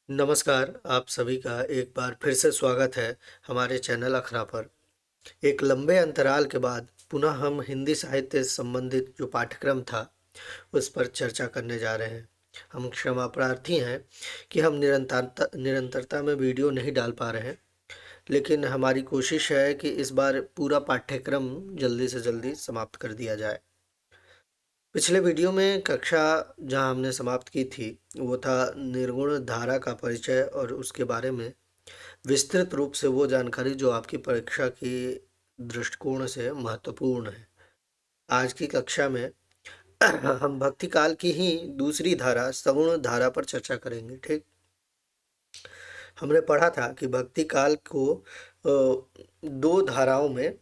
नमस्कार, आप सभी का एक बार फिर से स्वागत है हमारे चैनल अखरा पर। एक लंबे अंतराल के बाद पुनः हम हिंदी साहित्य से संबंधित जो पाठ्यक्रम था, उस पर चर्चा करने जा रहे हैं। हम क्षमा प्रार्थी हैं कि हम निरंतरता में वीडियो नहीं डाल पा रहे हैं, लेकिन हमारी कोशिश है कि इस बार पूरा पाठ्यक्रम जल्दी से जल्दी समाप्त कर दिया जाए। पिछले वीडियो में कक्षा जहां हमने समाप्त की थी, वो था निर्गुण धारा का परिचय और उसके बारे में विस्तृत रूप से वो जानकारी जो आपकी परीक्षा के दृष्टिकोण से महत्वपूर्ण है। आज की कक्षा में हम भक्ति काल की ही दूसरी धारा सगुण धारा पर चर्चा करेंगे। ठीक, हमने पढ़ा था कि भक्ति काल को दो धाराओं में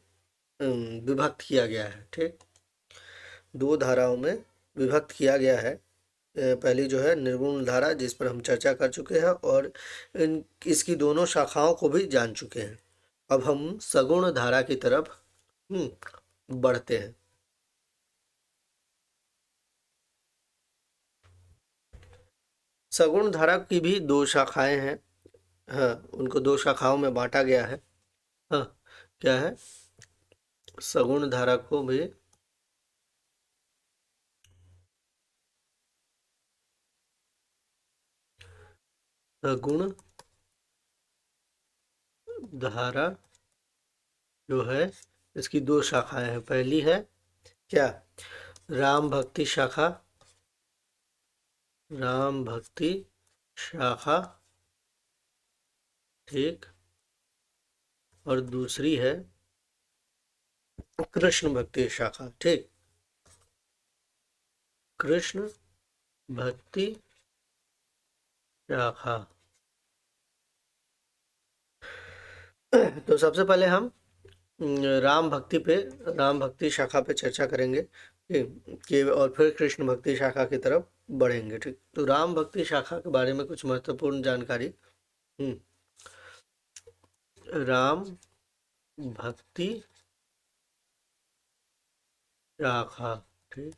विभक्त किया गया है। ठीक, दो धाराओं में विभक्त किया गया है। पहली जो है निर्गुण धारा, जिस पर हम चर्चा कर चुके हैं और इसकी दोनों शाखाओं को भी जान चुके हैं। अब हम सगुण धारा की तरफ बढ़ते हैं। सगुण धारा की भी दो शाखाएं हैं। हाँ, उनको दो शाखाओं में बांटा गया है। हाँ, क्या है? सगुण धारा को भी सगुण धारा जो है, इसकी दो शाखाएं हैं। पहली है क्या? राम भक्ति शाखा, राम भक्ति शाखा। ठीक, और दूसरी है कृष्ण भक्ति शाखा। ठीक, कृष्ण भक्ति शाखा। तो सबसे पहले हम राम भक्ति शाखा पे चर्चा करेंगे। ठीक, कि और फिर कृष्ण भक्ति शाखा की तरफ बढ़ेंगे। ठीक, तो राम भक्ति शाखा के बारे में कुछ महत्वपूर्ण जानकारी। राम भक्ति शाखा। ठीक,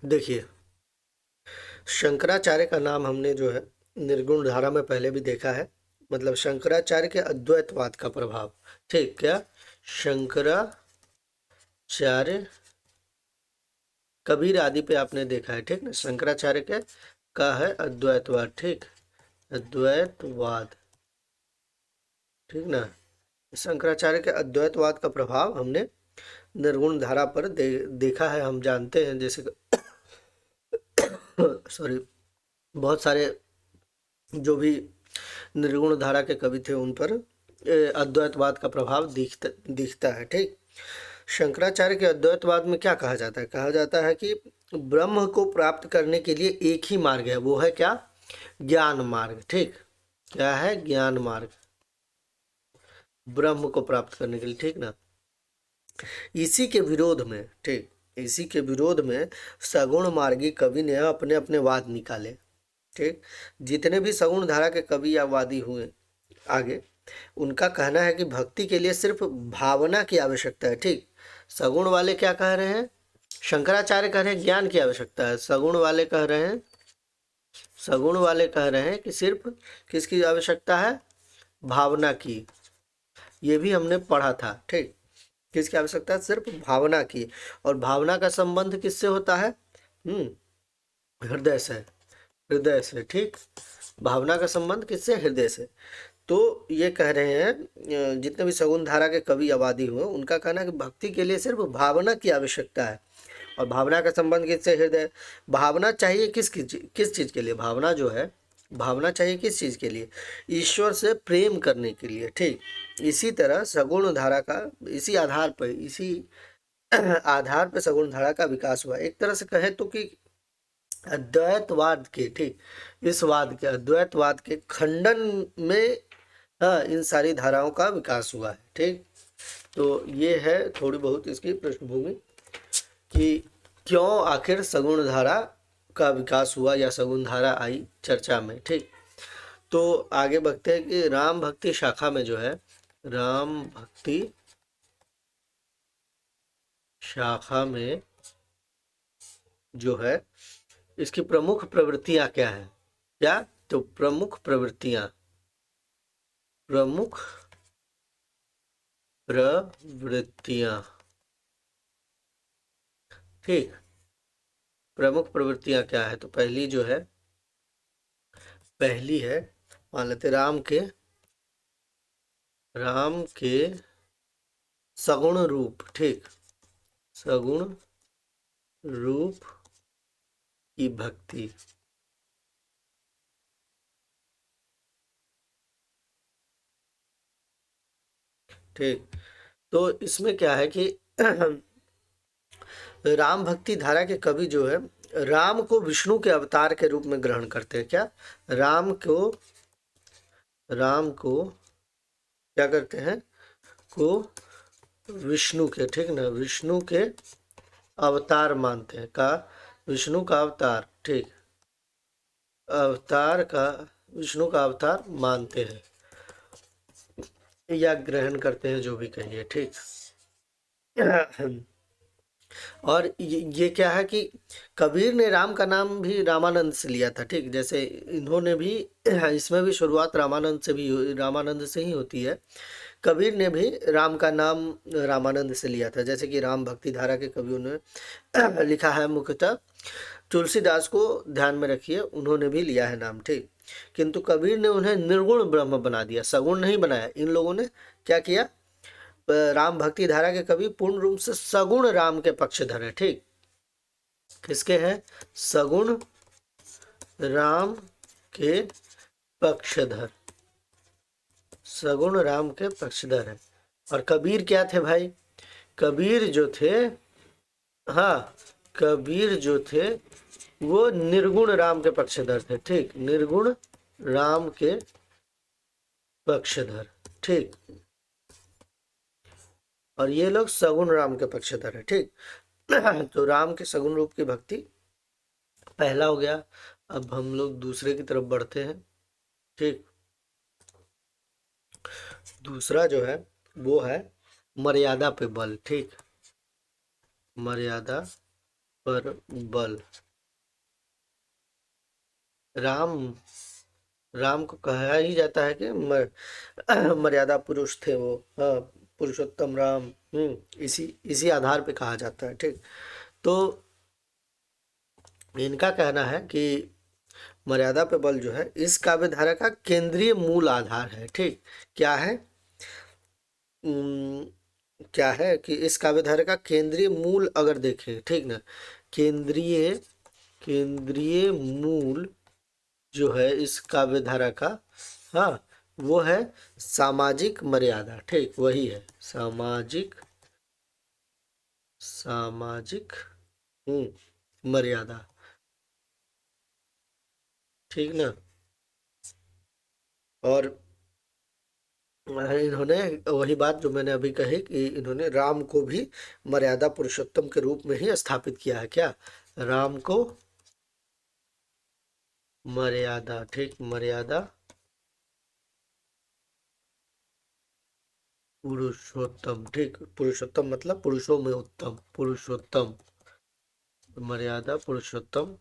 देखिए, शंकराचार्य का नाम हमने जो है निर्गुण धारा में पहले भी देखा है। मतलब शंकराचार्य के अद्वैतवाद का प्रभाव। ठीक, क्या? शंकराचार्य कबीर आदि पे आपने देखा है। ठीक ना, शंकराचार्य के का है अद्वैतवाद। ठीक, अद्वैतवाद। ठीक ना, शंकराचार्य के अद्वैतवाद का प्रभाव हमने निर्गुण धारा पर देखा है। हम जानते हैं, जैसे सॉरी, बहुत सारे जो भी निर्गुण धारा के कवि थे उन पर अद्वैतवाद का प्रभाव दिखता है। ठीक, शंकराचार्य के अद्वैतवाद में क्या कहा जाता है? कहा जाता है कि ब्रह्म को प्राप्त करने के लिए एक ही मार्ग है, वो है क्या? ज्ञान मार्ग। ठीक, क्या है? ज्ञान मार्ग, ब्रह्म को प्राप्त करने के लिए। ठीक ना, इसी के विरोध में, ठीक, इसी के विरोध में सगुण मार्गी कवि ने अपने अपने वाद निकाले। ठीक, जितने भी सगुण धारा के कवि या वादी हुए आगे, उनका कहना है कि भक्ति के लिए सिर्फ भावना की आवश्यकता है। ठीक, सगुण वाले क्या कह रहे हैं? शंकराचार्य कह रहे हैं ज्ञान की आवश्यकता है। सगुण वाले कह रहे हैं कि सिर्फ किसकी आवश्यकता है? भावना की। ये भी हमने पढ़ा था। ठीक, किसकी आवश्यकता है? सिर्फ भावना की। और भावना का संबंध किससे होता है? हृदय से। हृदय से। ठीक, भावना का संबंध किससे? हृदय से। तो ये कह रहे हैं, जितने भी सगुण धारा के कवि आबादी हुए, उनका कहना है कि भक्ति के लिए सिर्फ भावना की आवश्यकता है। और भावना का संबंध किससे? हृदय। भावना चाहिए किस चीज़ के लिए? भावना जो है, भावना चाहिए किस चीज़ के लिए? ईश्वर से प्रेम करने के लिए। ठीक, इसी तरह सगुण धारा का इसी आधार पर सगुण धारा का विकास हुआ। एक तरह से कहे तो कि अद्वैतवाद के, ठीक, इस वाद के, अद्वैतवाद के खंडन में, हाँ, इन सारी धाराओं का विकास हुआ है। ठीक, तो ये है थोड़ी बहुत इसकी पृष्ठभूमि कि क्यों आखिर सगुण धारा का विकास हुआ या सगुण धारा आई चर्चा में। ठीक, तो आगे बढ़ते हैं कि राम भक्ति शाखा में जो है, राम भक्ति शाखा में जो है इसकी प्रमुख प्रवृत्तियां क्या है? क्या? तो प्रमुख प्रवृत्तियां, ठीक। प्रमुख प्रवृत्तियां क्या है? तो पहली है, मान लेते राम के सगुण रूप, ठीक, सगुण रूप की भक्ति, ठीक। तो इसमें क्या है कि राम भक्ति धारा के कवि जो है राम को विष्णु के अवतार के रूप में ग्रहण करते हैं। क्या? राम को क्या करते हैं? को विष्णु के, ठीक ना, विष्णु के अवतार मानते हैं। का विष्णु का अवतार, ठीक, अवतार का विष्णु का अवतार मानते हैं या ग्रहण करते हैं, जो भी कहिए, ठीक। और ये क्या है कि कबीर ने राम का नाम भी रामानंद से लिया था, ठीक। जैसे इन्होंने भी इसमें भी शुरुआत रामानंद से ही होती है। कबीर ने भी राम का नाम रामानंद से लिया था। जैसे कि राम भक्ति धारा के कवियों ने लिखा है, मुख्यतः तुलसीदास को ध्यान में रखिए, उन्होंने भी लिया है नाम, ठीक। किंतु कबीर ने उन्हें निर्गुण ब्रह्म बना दिया, सगुण नहीं बनाया। इन लोगों ने क्या किया? राम भक्ति धारा के कवि पूर्ण रूप से सगुण राम के पक्षधर है, ठीक। किसके हैं? सगुण राम के पक्षधर, सगुण राम के पक्षधर है। और कबीर क्या थे भाई? कबीर जो थे, हाँ, कबीर जो थे वो निर्गुण राम के पक्षधर थे, ठीक, निर्गुण राम के पक्षधर, ठीक। और ये लोग सगुण राम के पक्षधर है, ठीक। तो राम के सगुण रूप की भक्ति पहला हो गया। अब हम लोग दूसरे की तरफ बढ़ते हैं, ठीक। दूसरा जो है वो है मर्यादा पे बल, ठीक, मर्यादा पर बल। राम राम को कहा ही जाता है कि मर्यादा पुरुष थे वो, हाँ, पुरुषोत्तम राम। इसी इसी आधार पे कहा जाता है, ठीक। तो इनका कहना है कि मर्यादा पे बल जो है इस काव्य धारा का केंद्रीय मूल आधार है, ठीक। क्या है? क्या है कि इस काव्य धारा का केंद्रीय मूल अगर देखें, ठीक ना, केंद्रीय केंद्रीय मूल जो है इस काव्य धारा का, हाँ, वो है सामाजिक मर्यादा, ठीक, वही है सामाजिक सामाजिक मर्यादा, ठीक ना। और इन्होंने वही बात जो मैंने अभी कही कि इन्होंने राम को भी मर्यादा पुरुषोत्तम के रूप में ही स्थापित किया है। क्या? राम को मर्यादा, ठीक, मर्यादा पुरुषोत्तम, ठीक, पुरुषोत्तम मतलब पुरुषों में उत्तम, पुरुषोत्तम, मर्यादा पुरुषोत्तम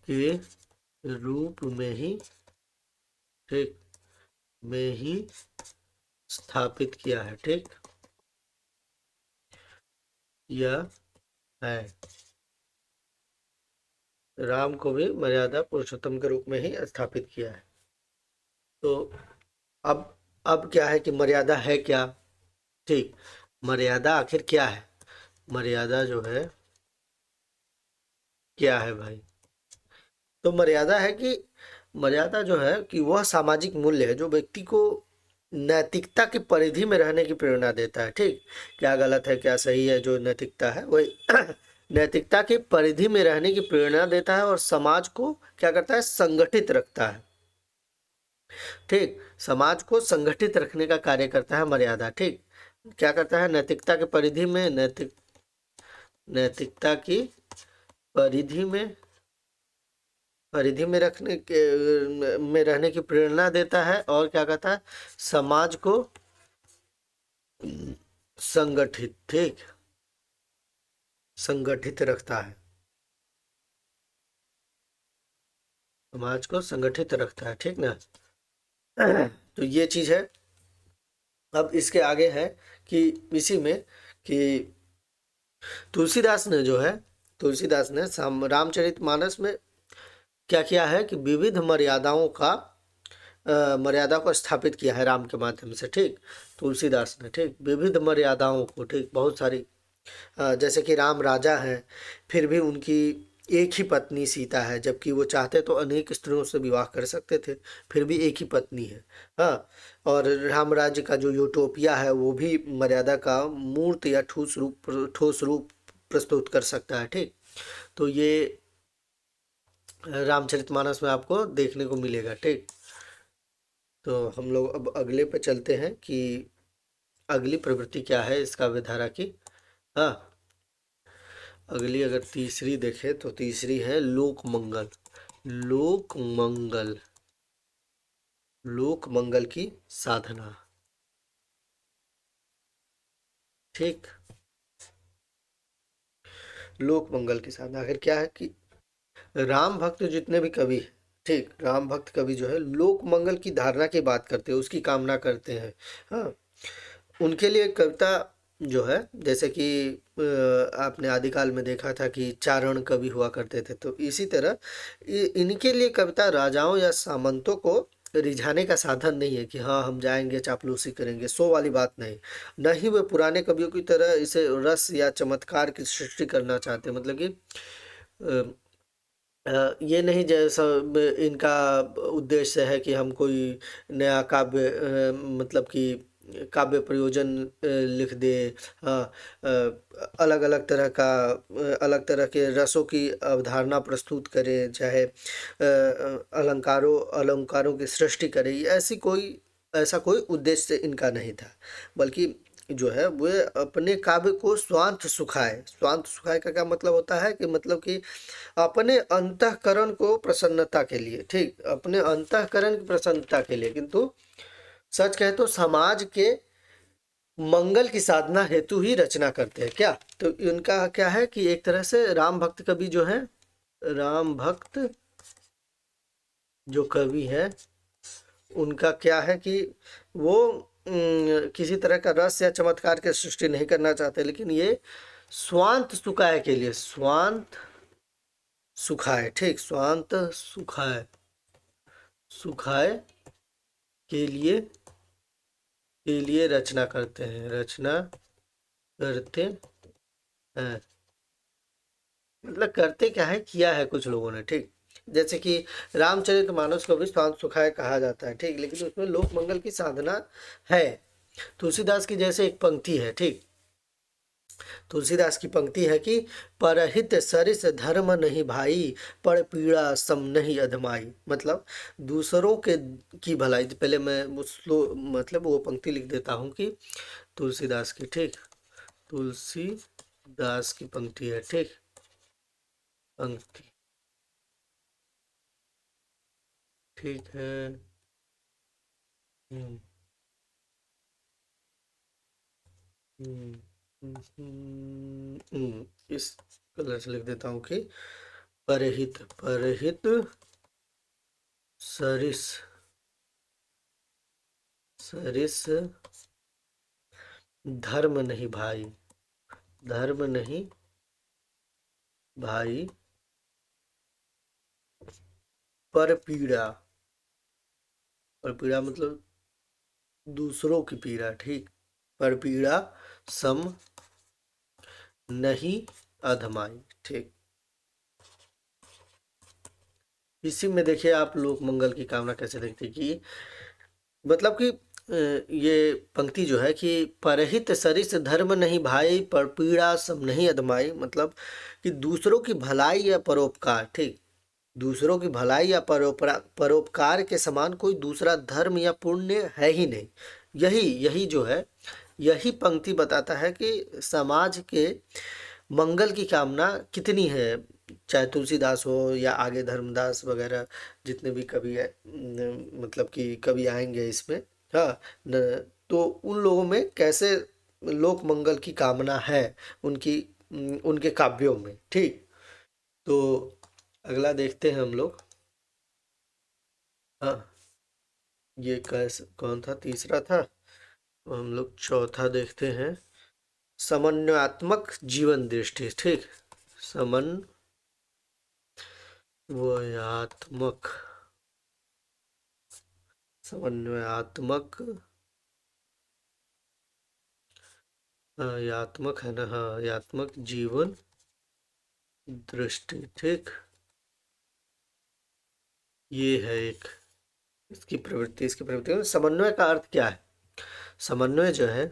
के रूप में ही, ठीक, में ही स्थापित किया है, ठीक, यह है। राम को भी मर्यादा पुरुषोत्तम के रूप में ही स्थापित किया है। तो अब अब क्या है कि मर्यादा है क्या? ठीक, मर्यादा आखिर क्या है? मर्यादा जो है क्या है भाई? तो मर्यादा है कि मर्यादा जो है कि वह सामाजिक मूल्य है जो व्यक्ति को नैतिकता की परिधि में रहने की प्रेरणा देता है, ठीक। क्या गलत है क्या सही है, जो नैतिकता है वही नैतिकता की परिधि में रहने की प्रेरणा देता है और समाज को क्या करता है? संगठित रखता है, ठीक, समाज को संगठित रखने का कार्य करता है मर्यादा, ठीक। क्या करता है? नैतिकता की परिधि में नैतिकता की परिधि में रखने के में रहने की प्रेरणा देता है और क्या कहता है? समाज को संगठित, ठीक, संगठित रखता है, समाज को संगठित रखता है, ठीक ना। तो ये चीज है। अब इसके आगे है कि इसी में कि तुलसीदास ने जो है, तुलसीदास ने रामचरितमानस में क्या किया है कि विविध मर्यादाओं का मर्यादा को स्थापित किया है राम के माध्यम से, ठीक। तुलसीदास ने, ठीक, विविध मर्यादाओं को, ठीक, बहुत सारी जैसे कि राम राजा हैं, फिर भी उनकी एक ही पत्नी सीता है, जबकि वो चाहते तो अनेक स्त्रियों से विवाह कर सकते थे, फिर भी एक ही पत्नी है। हाँ। और राम राज्य का जो यूटोपिया है वो भी मर्यादा का मूर्त या ठोस रूप प्रस्तुत कर सकता है, ठीक। तो ये रामचरितमानस में आपको देखने को मिलेगा, ठीक। तो हम लोग अब अगले पे चलते हैं कि अगली प्रवृत्ति क्या है इस काव्य धारा की। हाँ, अगली अगर तीसरी देखें तो तीसरी है लोक मंगल। लोक मंगल, लोक मंगल की साधना, ठीक। लोक मंगल की साधना आखिर क्या है कि राम भक्त जितने भी कवि हैं, ठीक, राम भक्त कवि जो है लोक मंगल की धारणा की बात करते हैं, उसकी कामना करते हैं। हाँ, उनके लिए कविता जो है, जैसे कि आपने आदिकाल में देखा था कि चारण कवि हुआ करते थे, तो इसी तरह इनके लिए कविता राजाओं या सामंतों को रिझाने का साधन नहीं है कि हाँ हम जाएंगे चापलूसी करेंगे, सो वाली बात नहीं। न ही वे पुराने कवियों की तरह इसे रस या चमत्कार की सृष्टि करना चाहते, मतलब कि ये नहीं जैसा इनका उद्देश्य है कि हम कोई नया काव्य मतलब कि काव्य प्रयोजन लिख दे। हाँ, अलग अलग तरह का अलग तरह के रसों की अवधारणा प्रस्तुत करें, चाहे अलंकारों अलंकारों की सृष्टि करें, ऐसा कोई उद्देश्य इनका नहीं था। बल्कि जो है वे अपने काव्य को स्वांत सुखाए। स्वांत सुखाए का क्या मतलब होता है कि मतलब कि अपने अंतःकरण को प्रसन्नता के लिए, ठीक, अपने अंतःकरण की प्रसन्नता के लिए, किंतु सच कहे तो समाज के मंगल की साधना हेतु ही रचना करते हैं क्या। तो इनका क्या है कि एक तरह से राम भक्त कवि जो है, राम भक्त जो कवि है उनका क्या है कि वो किसी तरह का रस या चमत्कार की सृष्टि नहीं करना चाहते, लेकिन ये स्वांत सुखाए के लिए, स्वांत सुखाए, ठीक, स्वांत सुखाए, सुखाए के लिए रचना करते हैं, रचना करते हैं। मतलब करते क्या है, किया है कुछ लोगों ने, ठीक। जैसे कि रामचरितमानस को भी स्वांत सुखाए कहा जाता है, ठीक, लेकिन उसमें लोक मंगल की साधना है। तुलसीदास की जैसे एक पंक्ति है, ठीक, तुलसीदास की पंक्ति है कि परहित सरिस धर्म नहीं भाई, पर पीड़ा सम नहीं अधमाई। मतलब दूसरों के की भलाई, पहले मैं मतलब वो पंक्ति लिख देता हूँ कि तुलसीदास की, ठीक, तुलसीदास की पंक्ति है, ठीक, पंक्ति, ठीक है। हम्म, हम्म, इस कलर से लिख देता हूँ कि परहित, परहित सरिस, सरिस धर्म नहीं भाई, धर्म नहीं भाई, पर पीड़ा, पर पीड़ा मतलब दूसरों की पीड़ा, ठीक, पर पीड़ा सम नहीं अधमाई, ठीक। इसी में देखिए आप लोक मंगल की कामना कैसे देखते हैं कि मतलब कि ये पंक्ति जो है कि परहित सरिस धर्म नहीं भाई, पर पीड़ा सम नहीं अधमाई, मतलब कि दूसरों की भलाई या परोपकार, ठीक, दूसरों की भलाई या परोपकार के समान कोई दूसरा धर्म या पुण्य है ही नहीं। यही यही जो है, यही पंक्ति बताता है कि समाज के मंगल की कामना कितनी है। चाहे तुलसीदास हो या आगे धर्मदास वगैरह जितने भी कवि है, मतलब कि कवि आएंगे इसमें। हाँ, तो उन लोगों में कैसे लोक मंगल की कामना है, उनकी उनके काव्यों में। ठीक, तो अगला देखते हैं हम लोग। हाँ, ये कैसे कौन था, तीसरा था। तो हम लोग चौथा देखते हैं, समन्वयात्मक जीवन दृष्टि। ठीक, समन्वयात्मक, समन्वयात्मक, यात्मक है ना, हाँ, यात्मक जीवन दृष्टि। ठीक, ये है एक इसकी प्रवृत्ति समन्वय का अर्थ क्या है? समन्वय जो है,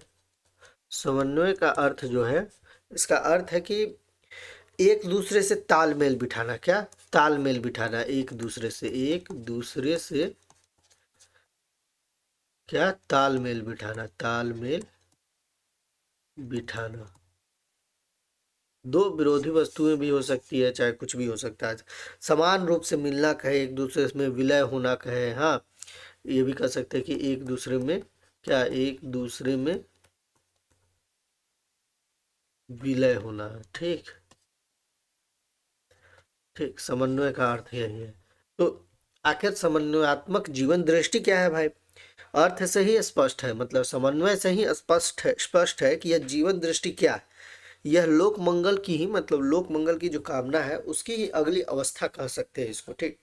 समन्वय का अर्थ जो है, इसका अर्थ है कि एक दूसरे से तालमेल बिठाना। क्या? तालमेल बिठाना, एक दूसरे से क्या? तालमेल बिठाना, तालमेल बिठाना। दो विरोधी वस्तुएं भी हो सकती है, चाहे कुछ भी हो सकता है। समान रूप से मिलना कहे, एक दूसरे में विलय होना कहे। हाँ, ये भी कह सकते हैं कि एक दूसरे में क्या, एक दूसरे में विलय होना है। ठीक, ठीक, समन्वय का अर्थ यही है। तो आखिर समन्वयात्मक जीवन दृष्टि क्या है भाई? अर्थ से ही स्पष्ट है, मतलब समन्वय से ही स्पष्ट है कि यह जीवन दृष्टि क्या है। यह लोक मंगल की ही, मतलब लोक मंगल की जो कामना है उसकी ही अगली अवस्था कह सकते हैं इसको। ठीक,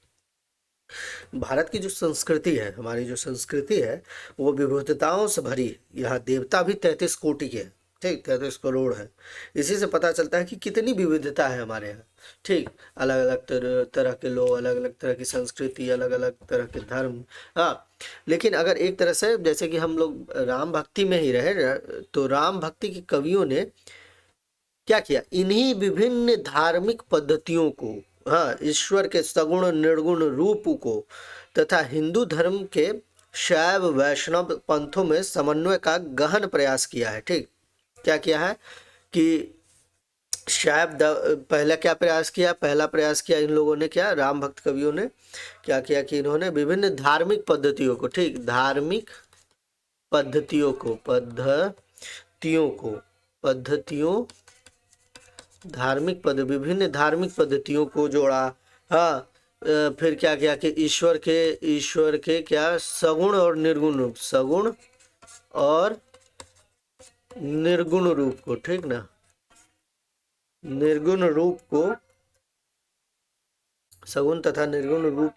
भारत की जो संस्कृति है, हमारी जो संस्कृति है, वो विविधताओं से भरी है। यहाँ देवता भी 33 कोटि के हैं। ठीक, 33 करोड़ है। इसी से पता चलता है कि कितनी विविधता है हमारे यहाँ। ठीक, अलग अलग तरह के लोग, अलग अलग तरह की संस्कृति, अलग अलग तरह के धर्म। हाँ, लेकिन अगर एक तरह से जैसे कि हम लोग राम भक्ति में ही रहे, तो राम भक्ति के कवियों ने क्या किया, इन्हीं विभिन्न धार्मिक पद्धतियों को, हाँ, ईश्वर के सगुण निर्गुण रूप को तथा हिंदू धर्म के शैव वैष्णव पंथों में समन्वय का गहन प्रयास किया है। ठीक, क्या किया है कि पहला क्या प्रयास किया, पहला प्रयास किया इन लोगों ने, क्या, राम भक्त कवियों ने क्या किया कि इन्होंने विभिन्न धार्मिक पद्धतियों को, ठीक, धार्मिक पद्धतियों को विभिन्न धार्मिक पद्धतियों को जोड़ा। हाँ, फिर क्या किया कि ईश्वर के क्या, सगुण और निर्गुण रूप, सगुण और निर्गुण रूप को, ठीक ना, निर्गुण रूप को, सगुण तथा निर्गुण रूप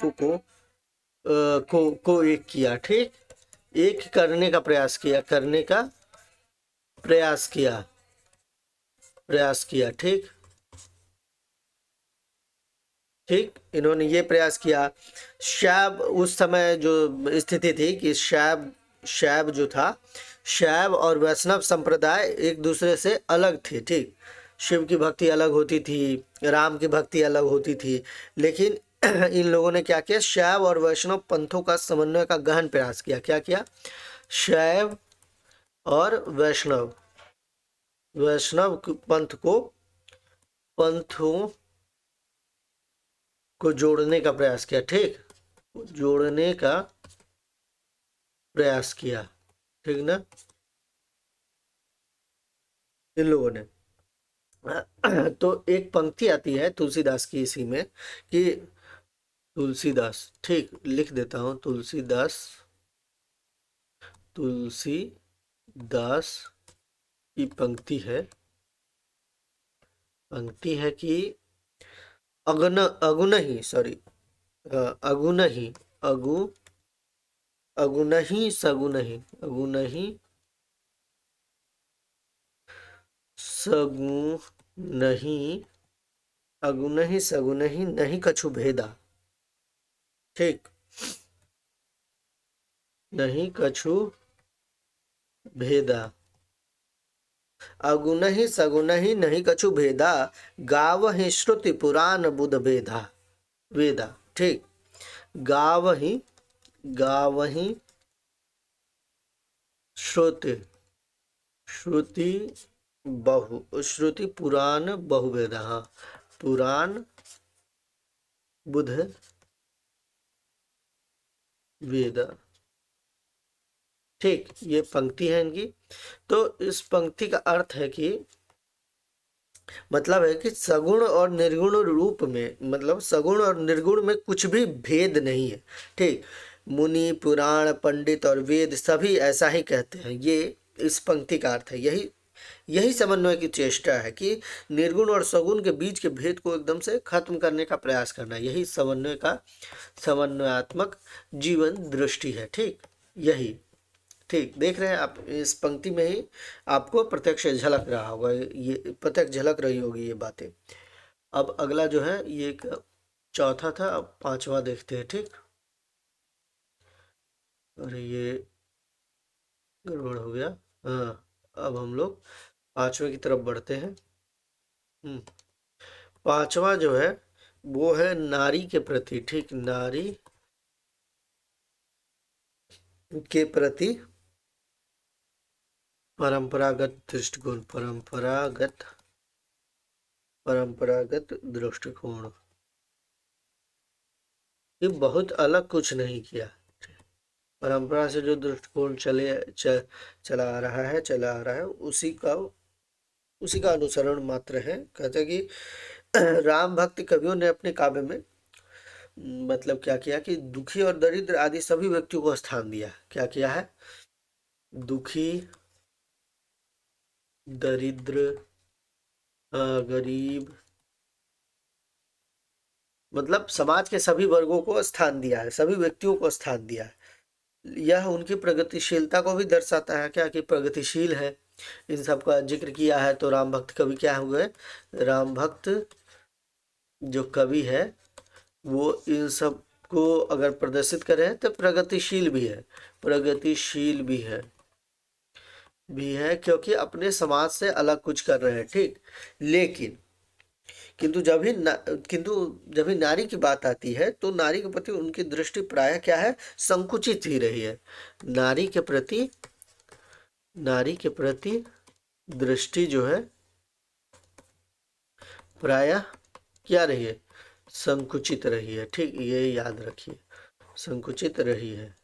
को एक किया। ठीक, एक करने का प्रयास किया। ठीक, ठीक, इन्होंने ये प्रयास किया। शैव, उस समय जो स्थिति थी कि शैव जो था, शैव और वैष्णव संप्रदाय एक दूसरे से अलग थे। ठीक, शिव की भक्ति अलग होती थी, राम की भक्ति अलग होती थी, लेकिन इन लोगों ने क्या किया, शैव और वैष्णव पंथों का समन्वय का गहन प्रयास किया। क्या किया? शैव और वैष्णव पंथों को जोड़ने का प्रयास किया। ठीक, जोड़ने का प्रयास किया। ठीक ना, इन लोगों ने। तो एक पंक्ति आती है तुलसीदास की इसी में कि तुलसीदास, ठीक, लिख देता हूँ, तुलसीदास की पंक्ति है कि अगुनहि, सॉरी, अगुनहि, अगु अगुनहि सगुनहि, अगुनहि सगुनहि, अगुनहि सगुनहि नहीं कछु भेदा। ठीक, नहीं कछु भेदा, अगुनहि सगुनहि नहीं कछु भेदा, गावहि श्रुति पुराण बुध वेदा। ठीक, गावहि श्रुति श्रुति पुराण बहुवेदा। हाँ, पुराण बुध वेदा। ठीक, ये पंक्ति है इनकी। तो इस पंक्ति का अर्थ है कि मतलब है कि सगुण और निर्गुण रूप में, मतलब सगुण और निर्गुण में कुछ भी भेद नहीं है। ठीक। मुनि पुराण पंडित और वेद सभी ऐसा ही कहते हैं। ये इस पंक्ति का अर्थ है। यही यही समन्वय की चेष्टा है कि निर्गुण और सगुण के बीच के भेद को एकदम से खत्म करने का प्रयास करना। यही समन्वय का समन्वयात्मक जीवन दृष्टि है। ठीक। यही। ठीक। देख रहे हैं आप, इस पंक्ति में ही आपको प्रत्यक्ष झलक रहा होगा, ये प्रत्यक्ष झलक रही होगी ये बातें। अब अगला जो है ये एक चौथा था, अब पांचवा देखते हैं। ठीक। अरे ये गड़बड़ हो गया। हाँ, अब हम लोग पांचवे की तरफ बढ़ते हैं। हम्म, पांचवा जो है वो है नारी के प्रति। ठीक। नारी के प्रति परंपरागत दृष्टिकोण। परंपरागत दृष्टिकोण। ये बहुत अलग कुछ नहीं किया। परंपरा से जो दृष्टिकोण चला आ रहा है, उसी का अनुसरण मात्र है। कहते हैं कि राम भक्त कवियों ने अपने काव्य में मतलब क्या किया कि दुखी और दरिद्र आदि सभी व्यक्तियों को स्थान दिया। क्या किया है? दुखी, दरिद्र, गरीब, मतलब समाज के सभी वर्गों को स्थान दिया है, सभी व्यक्तियों को स्थान दिया है। यह उनकी प्रगतिशीलता को भी दर्शाता है। क्या कि प्रगतिशील है, इन सब का जिक्र किया है। तो राम भक्त कवि क्या हुए? राम भक्त जो कवि है वो इन सब को अगर प्रदर्शित करे तो प्रगतिशील भी है। प्रगतिशील भी है क्योंकि अपने समाज से अलग कुछ कर रहे हैं। ठीक। लेकिन किंतु जब भी नारी की बात आती है तो नारी के प्रति उनकी दृष्टि प्रायः क्या है? संकुचित ही रही है। नारी के प्रति दृष्टि जो है प्रायः क्या रही है? संकुचित रही है। ठीक। ये याद रखिए, संकुचित रही है।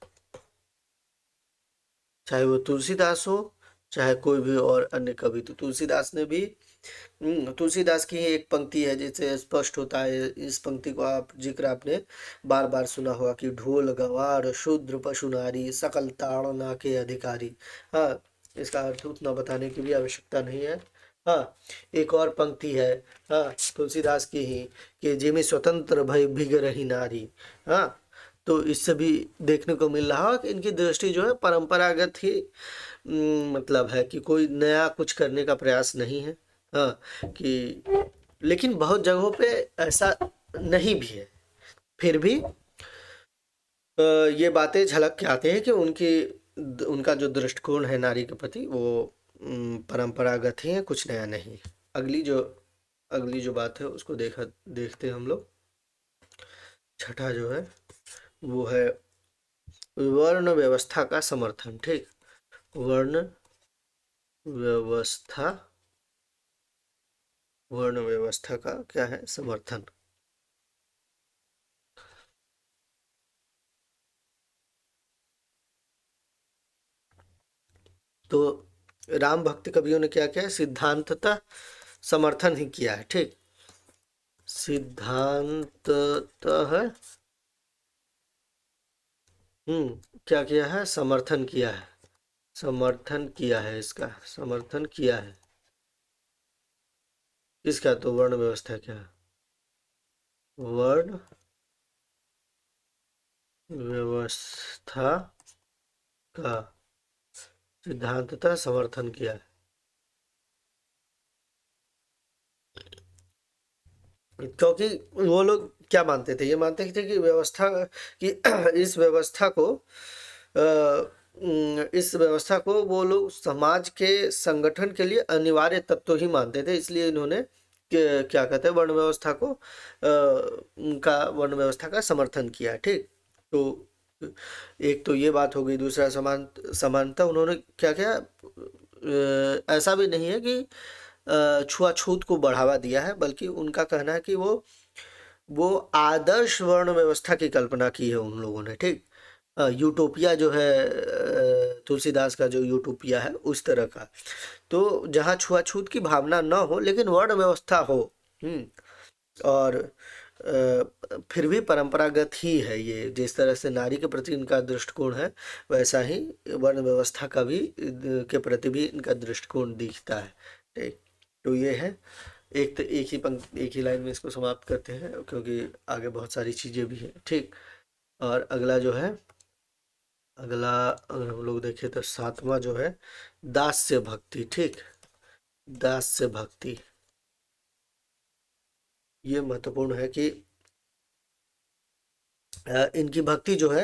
चाहे वो तुलसीदास हो, चाहे कोई भी और अन्य कवि। तो तुलसीदास ने भी तुलसीदास की ही एक पंक्ति है जिससे स्पष्ट होता है। इस पंक्ति को आप जिक्र आपने बार बार सुना होगा कि ढोल गवार शूद्र पशु नारी सकल ताड़ना के अधिकारी। हाँ, इसका अर्थ उतना बताने की भी आवश्यकता नहीं है। हाँ, एक और पंक्ति है, हाँ, तुलसीदास की ही, कि जिमि स्वतंत्र भय भिग रही नारी। हाँ, तो इससे भी देखने को मिल रहा है कि इनकी दृष्टि जो है परंपरागत ही मतलब है कि कोई नया कुछ करने का प्रयास नहीं है। हाँ, कि लेकिन बहुत जगहों पे ऐसा नहीं भी है। फिर भी ये बातें झलक के आते हैं कि उनका जो दृष्टिकोण है नारी के प्रति वो परंपरागत ही है, कुछ नया नहीं। अगली जो बात है उसको देखते हैं हम लोग। छठा जो है वो है वर्ण व्यवस्था का समर्थन। ठीक। वर्ण व्यवस्था का क्या है? समर्थन। तो राम भक्त कवियों ने क्या किया? सिद्धांततः समर्थन ही किया है। ठीक। सिद्धांततः क्या किया है? समर्थन किया है। इसका समर्थन किया है। इसका तो वर्ण व्यवस्था क्या है? वर्ण व्यवस्था का सिद्धांततः समर्थन किया है। क्योंकि वो लोग क्या मानते थे? ये मानते थे कि कि इस व्यवस्था को वो लोग समाज के संगठन के लिए अनिवार्य तत्व ही मानते थे। इसलिए इन्होंने क्या कहते हैं, वर्ण व्यवस्था का समर्थन किया। ठीक। तो एक तो ये बात हो गई। दूसरा समानता उन्होंने क्या किया? ऐसा भी नहीं है कि छुआछूत को बढ़ावा दिया है, बल्कि उनका कहना है कि वो आदर्श वर्ण व्यवस्था की कल्पना की है उन लोगों ने। ठीक। यूटोपिया जो है, तुलसीदास का जो यूटोपिया है उस तरह का। तो जहाँ छुआछूत की भावना न हो लेकिन वर्ण व्यवस्था हो। हम्म। और फिर भी परंपरागत ही है ये, जिस तरह से नारी के प्रति इनका दृष्टिकोण है वैसा ही वर्ण व्यवस्था का भी के प्रति भी इनका दृष्टिकोण दिखता है। ठीक। तो ये है। एक ही लाइन में इसको समाप्त करते हैं क्योंकि आगे बहुत सारी चीजें भी हैं। ठीक। और अगला जो है, अगला अगर हम लोग देखें तो सातवां जो है दास्य भक्ति। ठीक। दास्य भक्ति ये महत्वपूर्ण है कि इनकी भक्ति जो है,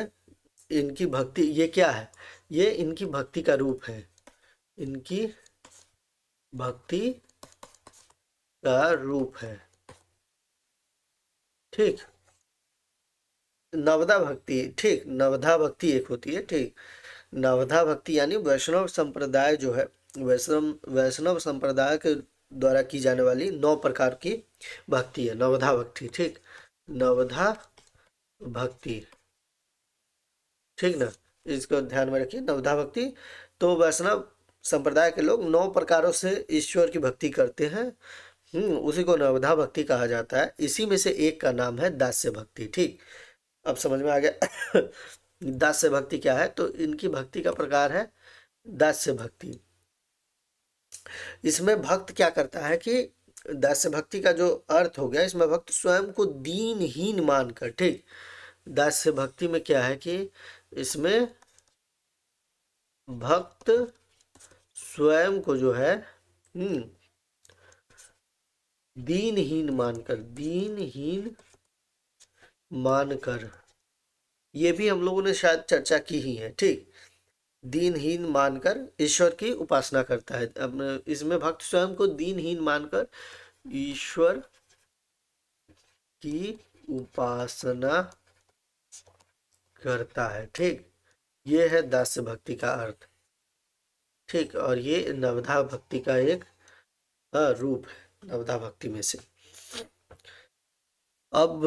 इनकी भक्ति ये क्या है, ये इनकी भक्ति का रूप है। इनकी भक्ति का रूप है। ठीक। नवधा भक्ति, ठीक, नवधा भक्ति एक होती है। ठीक। नवधा भक्ति यानी वैष्णव संप्रदाय जो है, वैष्णव वैष्णव संप्रदाय के द्वारा की जाने वाली 9 प्रकार की भक्ति है नवधा भक्ति। ठीक। नवधा भक्ति, ठीक ना, इसको ध्यान में रखिए। नवधा भक्ति तो वैष्णव संप्रदाय के लोग 9 प्रकारों से ईश्वर की भक्ति करते हैं। उसी को नवधा भक्ति कहा जाता है। इसी में से एक का नाम है दास्य भक्ति। ठीक। अब समझ में आ गया। दास्य भक्ति क्या है, तो इनकी भक्ति का प्रकार है दास्य भक्ति। इसमें भक्त क्या करता है कि दास्य भक्ति का जो अर्थ हो गया, इसमें भक्त स्वयं को दीनहीन मानकर, ठीक, दास्य भक्ति में क्या है कि इसमें भक्त स्वयं को जो है दीनहीन मानकर, ये भी हम लोगों ने शायद चर्चा की ही है। ठीक। दीनहीन मानकर ईश्वर की उपासना करता है। अब इसमें भक्त स्वयं को दीनहीन मानकर ईश्वर की उपासना करता है। ठीक। ये है दास्य भक्ति का अर्थ। ठीक। और ये नवधा भक्ति का एक रूप है, नवधा भक्ति में से। अब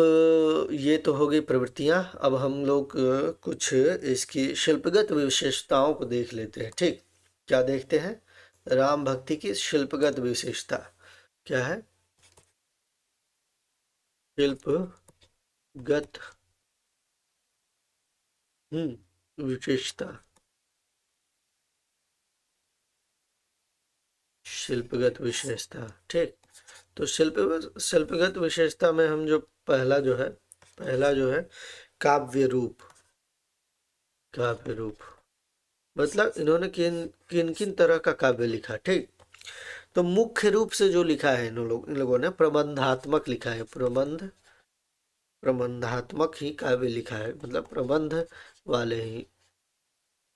ये तो हो गई प्रवृत्तियां। अब हम लोग कुछ इसकी शिल्पगत विशेषताओं को देख लेते हैं। ठीक। क्या देखते हैं, राम भक्ति की शिल्पगत विशेषता क्या है। शिल्पगत विशेषता, शिल्पगत विशेषता। ठीक। तो शिल्पगत विशेषता में हम जो पहला जो है काव्य रूप। काव्य रूप मतलब इन्होंने किन किन किन तरह का काव्य लिखा। ठीक। तो मुख्य रूप से जो लिखा है इन लोगों ने प्रबंधात्मक लिखा है। प्रबंधात्मक ही काव्य लिखा है, मतलब प्रबंध वाले ही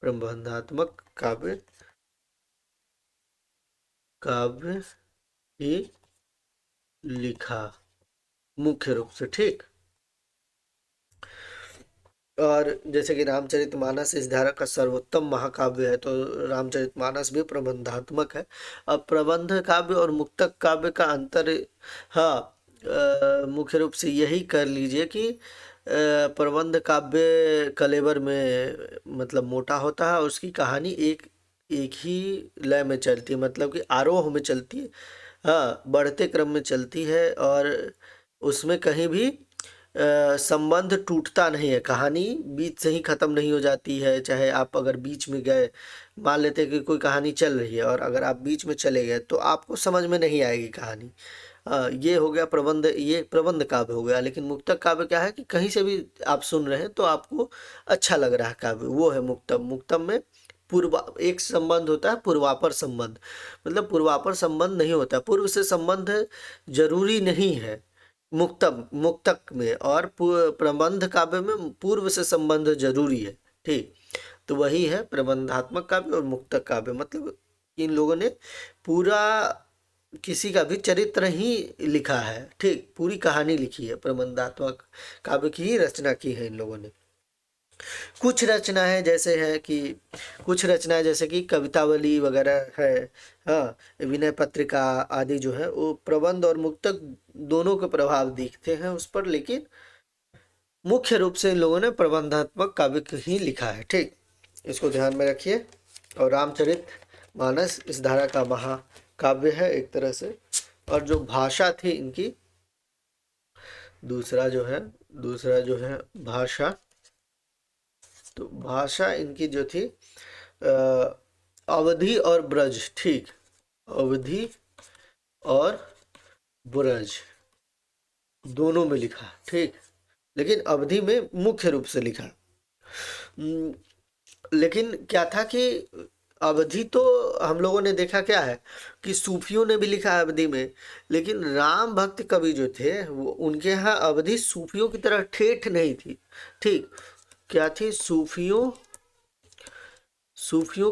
प्रबंधात्मक काव्य ही लिखा मुख्य रूप से। ठीक। और जैसे कि रामचरितमानस इस धारा का सर्वोत्तम महाकाव्य है, तो रामचरितमानस भी प्रबंधात्मक है। अब प्रबंध काव्य और मुक्तक काव्य का अंतर, हाँ, मुख्य रूप से यही कर लीजिए कि प्रबंध काव्य कलेवर में मतलब मोटा होता है और उसकी कहानी एक एक ही लय में चलती है, मतलब कि आरोह में चलती है। हाँ, बढ़ते क्रम में चलती है और उसमें कहीं भी संबंध टूटता नहीं है। कहानी बीच से ही खत्म नहीं हो जाती है। चाहे आप अगर बीच में गए, मान लेते हैं कि कोई कहानी चल रही है और अगर आप बीच में चले गए तो आपको समझ में नहीं आएगी कहानी। ये हो गया प्रबंध, ये प्रबंध काव्य हो गया। लेकिन मुक्तक काव्य क्या है कि कहीं से भी आप सुन रहे हैं तो आपको अच्छा लग रहा है काव्य, वो है मुक्तम। मुक्तम में पूर्वा एक संबंध होता है, पूर्वापर संबंध, मतलब पूर्वापर संबंध नहीं होता, पूर्व से संबंध जरूरी नहीं है मुक्तक में। और प्रबंध काव्य में पूर्व से संबंध जरूरी है। ठीक। तो वही है प्रबंधात्मक काव्य और मुक्तक काव्य, मतलब इन लोगों ने पूरा किसी का भी चरित्र ही लिखा है। ठीक। पूरी कहानी लिखी है, प्रबंधात्मक काव्य की ही रचना की है इन लोगों ने। कुछ रचनाएं जैसे कि कवितावली वगैरह है, हाँ, विनय पत्रिका आदि जो है वो प्रबंध और मुक्तक दोनों के प्रभाव दिखते हैं उस पर। लेकिन मुख्य रूप से इन लोगों ने प्रबंधात्मक काव्य ही लिखा है। ठीक, इसको ध्यान में रखिए। और रामचरित मानस इस धारा का महाकाव्य है एक तरह से। और जो भाषा थी इनकी, दूसरा जो है भाषा, तो भाषा इनकी जो थी अवधि और ब्रज। ठीक, अवधि और ब्रज दोनों में लिखा। ठीक, लेकिन अवधि में मुख्य रूप से लिखा। लेकिन क्या था कि अवधि तो हम लोगों ने देखा क्या है कि सूफियों ने भी लिखा है अवधि में, लेकिन राम भक्त कवि जो थे वो उनके यहाँ अवधि सूफियों की तरह ठेठ नहीं थी। ठीक, क्या थी? सूफियों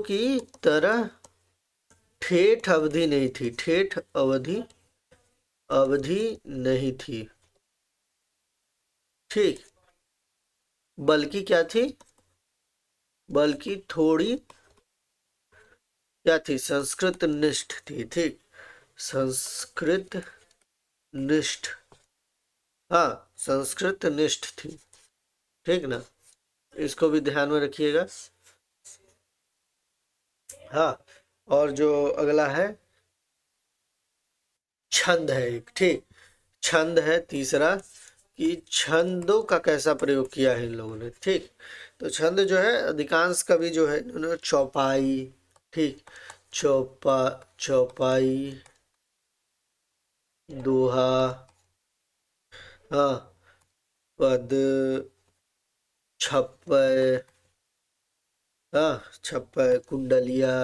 की तरह ठेठ अवधि नहीं थी। ठेठ अवधि नहीं थी। ठीक, बल्कि क्या थी? बल्कि थोड़ी क्या थी? संस्कृत निष्ठ थी। ठीक, संस्कृत निष्ठ, हाँ संस्कृत निष्ठ थी। ठीक ना, इसको भी ध्यान में रखिएगा। हाँ, और जो अगला है छंद है एक। ठीक, छंद है तीसरा कि छंदों का कैसा प्रयोग किया है इन लोगों ने। ठीक, तो छंद जो है अधिकांश कवि जो है इन्होंने चौपाई, ठीक, चौपाई, दोहा, हाँ, पद, छप्पय, हाँ छप्पय, कुंडलिया,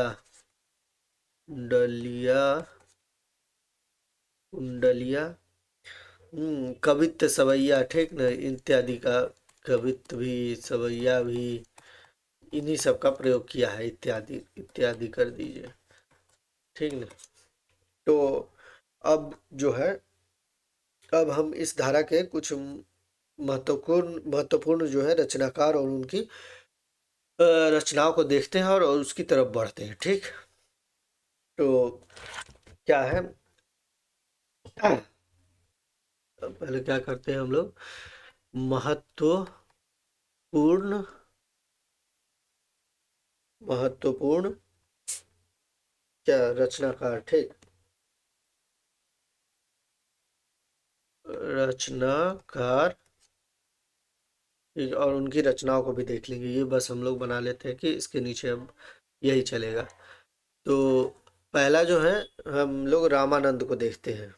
कवित्त सवैया, ठीक ना, इत्यादि का, कवित्त भी सवैया भी, इन्हीं सब का प्रयोग किया है। इत्यादि इत्यादि कर दीजिए। ठीक ना, तो अब जो है, अब हम इस धारा के कुछ महत्वपूर्ण जो है रचनाकार और उनकी रचनाओं को देखते हैं और उसकी तरफ बढ़ते हैं। ठीक, तो क्या है, पहले क्या करते हैं हम लोग? महत्वपूर्ण महत्वपूर्ण क्या रचनाकार। ठीक, रचनाकार, ठीक, और उनकी रचनाओं को भी देख लेंगे। ये बस हम लोग बना लेते हैं कि इसके नीचे अब यही चलेगा। तो पहला जो है हम लोग रामानंद को देखते हैं।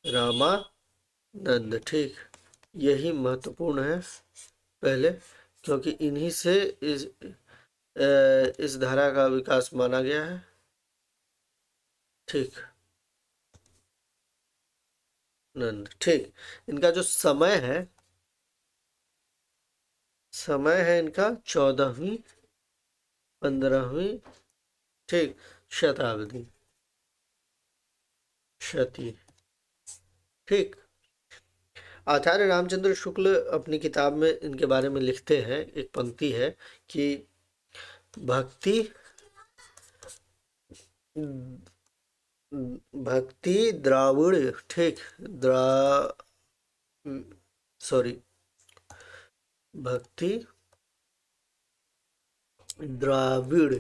रामानंद, ठीक, यही महत्वपूर्ण है पहले, क्योंकि इन्हीं से इस धारा का विकास माना गया है। ठीक, नंद, ठीक, इनका जो समय है इनका 14वीं 15वीं, ठीक, शताब्दी, शती। ठीक, आचार्य रामचंद्र शुक्ल अपनी किताब में इनके बारे में लिखते हैं, एक पंक्ति है कि भक्ति भक्ति द्राविड़, ठीक, सॉरी, भक्ति द्राविड़,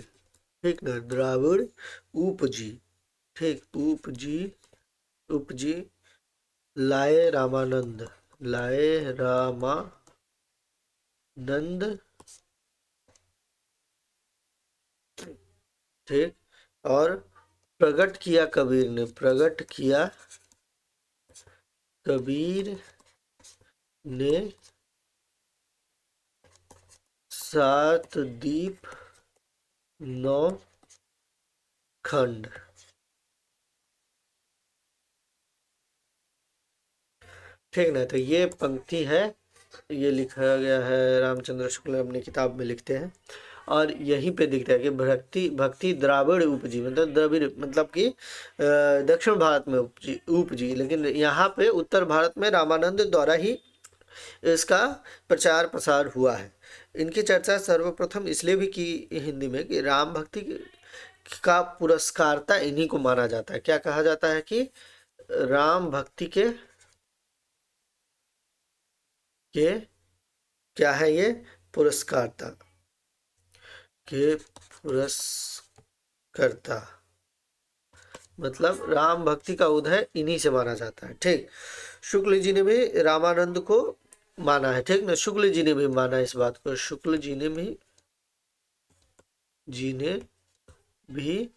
ठीक ना, द्राविड़ उपजी, ठीक, उपजी लाए रामानंद, ठीक, और प्रकट किया कबीर ने 7 दीप 9 खंड। ठीक ना, तो ये पंक्ति है, ये लिखा गया है, रामचंद्र शुक्ल अपनी किताब में लिखते हैं। और यहीं पे दिखता है कि भक्ति द्राविड़ उपजी, मतलब द्रविड़ मतलब कि दक्षिण भारत में उपजी, लेकिन यहाँ पे उत्तर भारत में रामानंद द्वारा ही इसका प्रचार प्रसार हुआ है। इनकी चर्चा सर्वप्रथम इसलिए भी की हिंदी में कि राम भक्ति का पुरस्कारता इन्हीं को माना जाता है। क्या कहा जाता है कि राम भक्ति के के क्या है ये, पुरस्कारता के पुरस्कर्ता, मतलब राम भक्ति का उदय इन्हीं से माना जाता है। ठीक, शुक्ल जी ने भी रामानंद को माना है, ठीक ना, शुक्ल जी ने भी माना इस बात को, शुक्ल जी ने भी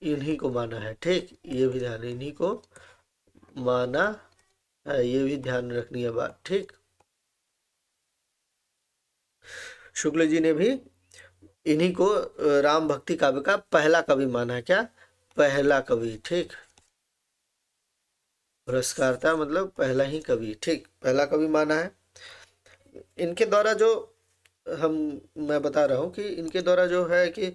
इन्हीं को माना है। ठीक, ये भी ध्यान, इन्हीं को माना है, ये भी ध्यान रखनी है बात। ठीक, शुक्ल जी ने भी इन्हीं को राम भक्ति काव्य का पहला कवि माना है। क्या, पहला कवि। ठीक, पुरस्कारता मतलब पहला ही कवि। ठीक, पहला कवि माना है। इनके द्वारा जो हम मैं बता रहा हूँ कि इनके द्वारा जो है कि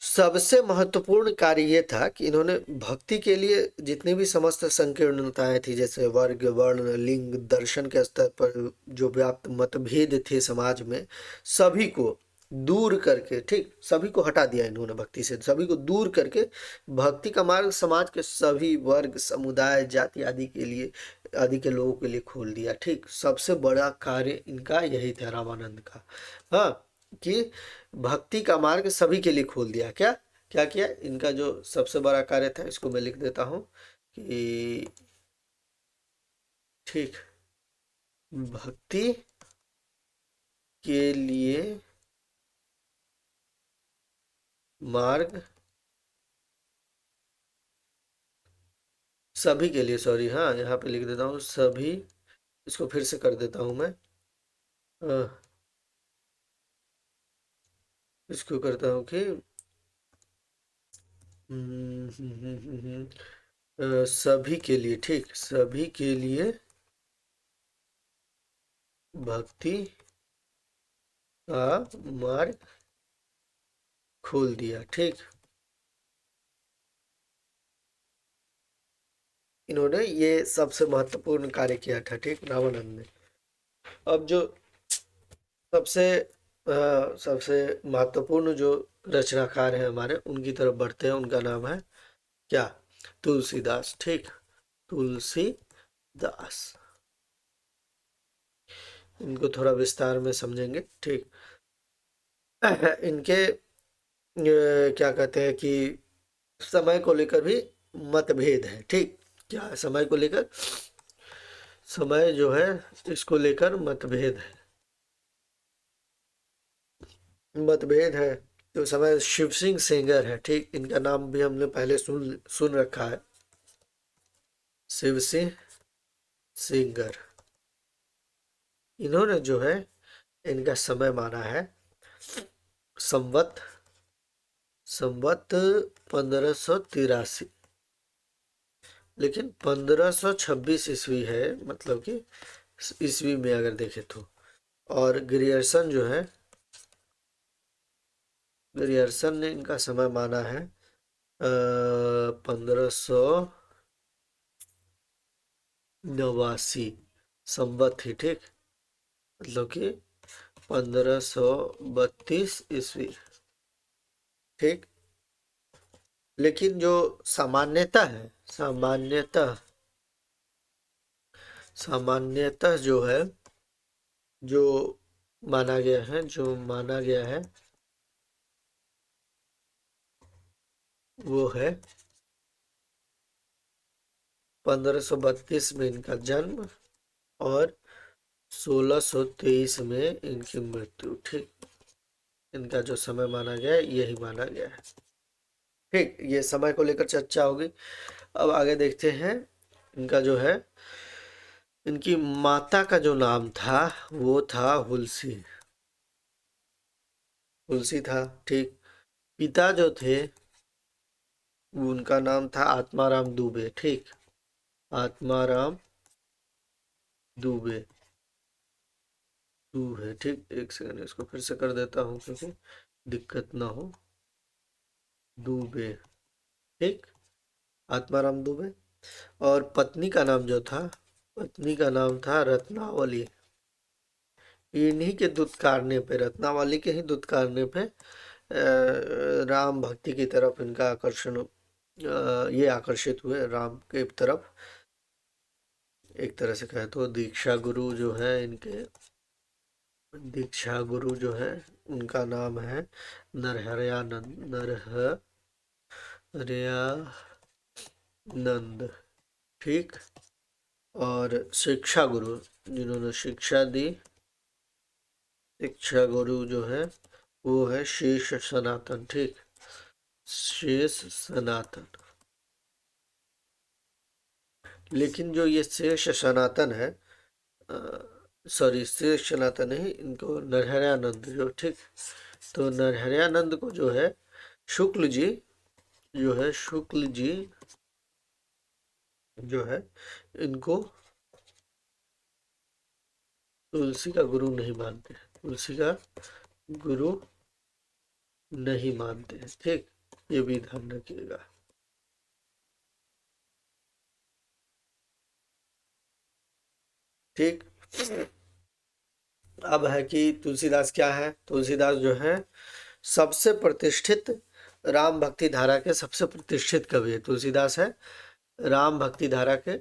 सबसे महत्वपूर्ण कार्य ये था कि इन्होंने भक्ति के लिए जितनी भी समस्त संकीर्णताएं थी, जैसे वर्ग, वर्ण, लिंग, दर्शन के स्तर पर जो व्याप्त मतभेद थे समाज में, सभी को दूर करके, ठीक, सभी को हटा दिया इन्होंने भक्ति से, सभी को दूर करके भक्ति का मार्ग समाज के सभी वर्ग, समुदाय, जाति आदि के लिए, आदि के लोगों के लिए खोल दिया। ठीक, सबसे बड़ा कार्य इनका यही था, रामानंद का। हाँ, कि भक्ति का मार्ग सभी के लिए खोल दिया। क्या क्या किया, इनका जो सबसे बड़ा कार्य था, इसको मैं लिख देता हूँ कि ठीक, भक्ति के लिए मार्ग सभी के लिए, सॉरी, हाँ यहाँ पे लिख देता हूँ सभी, इसको फिर से कर देता हूँ मैं, इसको करता हूँ कि सभी के लिए, ठीक, सभी के लिए भक्ति का मार्ग खोल दिया। ठीक, इन्होंने ये सबसे महत्वपूर्ण कार्य किया था। ठीक, रामानंद ने। अब जो सबसे सबसे महत्वपूर्ण जो रचनाकार हैं हमारे, उनकी तरफ बढ़ते हैं। उनका नाम है क्या, तुलसीदास। ठीक, तुलसीदास, इनको थोड़ा विस्तार में समझेंगे। ठीक, इनके क्या कहते हैं कि समय को लेकर भी मतभेद है। ठीक, क्या है, समय को लेकर, समय जो है इसको लेकर मतभेद है, मतभेद है। तो समय शिव सिंह सेंगर है। ठीक, इनका नाम भी हमने पहले सुन रखा है, शिव सिंह सेंगर। इन्होंने जो है इनका समय माना है संवत संवत 1583, लेकिन 1526 ईस्वी है, मतलब कि ईस्वी में अगर देखें तो। और ग्रियर्सन जो है, ग्रियर्सन ने इनका समय माना है 1589 संवत थी। ठीक, मतलब कि 1532 ईस्वी। ठीक, लेकिन जो सामान्यता है, सामान्यतः जो है, जो माना गया है, जो माना गया है वो है 1532 में इनका जन्म और 1623 में इनकी मृत्यु। ठीक, इनका जो समय माना गया है यही माना गया है। ठीक, ये समय को लेकर चर्चा होगी। अब आगे देखते हैं, इनका जो है, इनकी माता का जो नाम था वो था हुलसी, हुलसी था। ठीक, पिता जो थे उनका नाम था आत्माराम दुबे। ठीक, आत्माराम दुबे, दू है। ठीक, एक सेकंड, इसको फिर से कर देता हूँ क्योंकि दिक्कत ना हो। दुबे, ठीक, आत्माराम दुबे। और पत्नी का नाम जो था, पत्नी का नाम था रत्नावली। इन्हीं के दुत्कारने पे, रत्नावली के ही दुत्कारने पे राम भक्ति की तरफ इनका आकर्षण, ये आकर्षित हुए राम के तरफ। एक तरह से कहे तो दीक्षा गुरु जो है इनके, दीक्षा गुरु जो है उनका नाम है नरहरयानंद, नरहरयानंद, ठीक। और शिक्षा गुरु जिन्होंने शिक्षा दी, शिक्षा गुरु जो है वो है शेष सनातन, ठीक, शेष सनातन। लेकिन जो ये शेष सनातन है, सॉरी शेष सनातन नहीं, इनको नरहरयानंद जो, ठीक। तो नरहरयानंद को जो है शुक्ल जी, जो है शुक्ल जी जो है इनको तुलसी का गुरु नहीं मानते, तुलसी का गुरु नहीं मानते हैं, ठीक। ये भी ध्यान रखिएगा। ठीक। अब है कि तुलसीदास क्या है, तुलसीदास जो है सबसे प्रतिष्ठित राम भक्ति धारा के सबसे प्रतिष्ठित कवि है। तुलसीदास है राम भक्ति धारा के,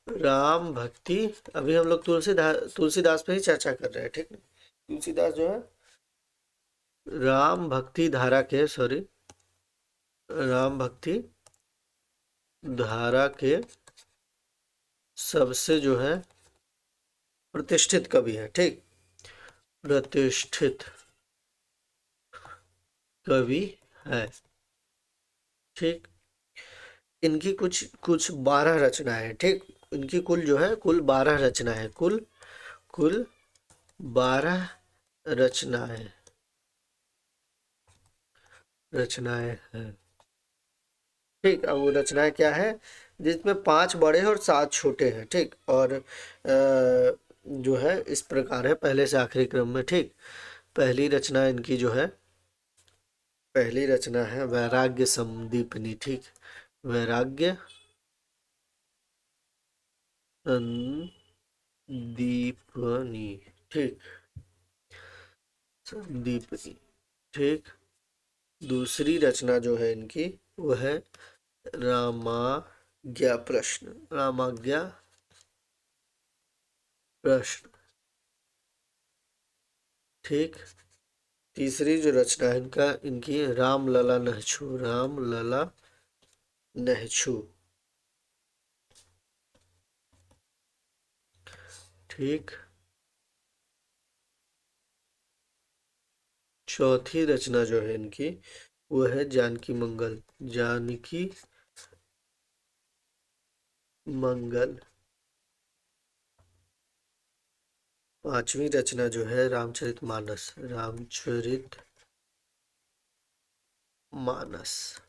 राम भक्ति, अभी हम लोग तुलसीदास पे ही चर्चा कर रहे हैं, ठीक ना। तुलसीदास जो है राम भक्ति धारा के, सॉरी, राम भक्ति धारा के सबसे जो है प्रतिष्ठित कवि है, ठीक, प्रतिष्ठित कवि है, ठीक। इनकी कुछ कुछ 12 रचनाएं, ठीक। इनकी कुल जो है कुल 12 रचनाएं, कुल 12 रचनाएं हैं, ठीक। अब वो रचनाएं क्या है, जिसमें 5 बड़े और 7 छोटे हैं, ठीक। और जो है इस प्रकार है पहले से आखिरी क्रम में, ठीक। पहली रचना इनकी जो है, पहली रचना है वैराग्य संदीपनी, ठीक, वैराग्य संदीपनी, ठीक, संदीपनी, ठीक। दूसरी रचना जो है इनकी वो है रामाज्ञा प्रश्न, रामाज्ञा प्रश्न, ठीक। तीसरी जो रचना है इनकी रामलला नहछु, रामलला नहछु, ठीक। चौथी रचना जो है इनकी वो है जानकी मंगल, जानकी मंगल। पांचवी रचना जो है रामचरित मानस, रामचरित मानस।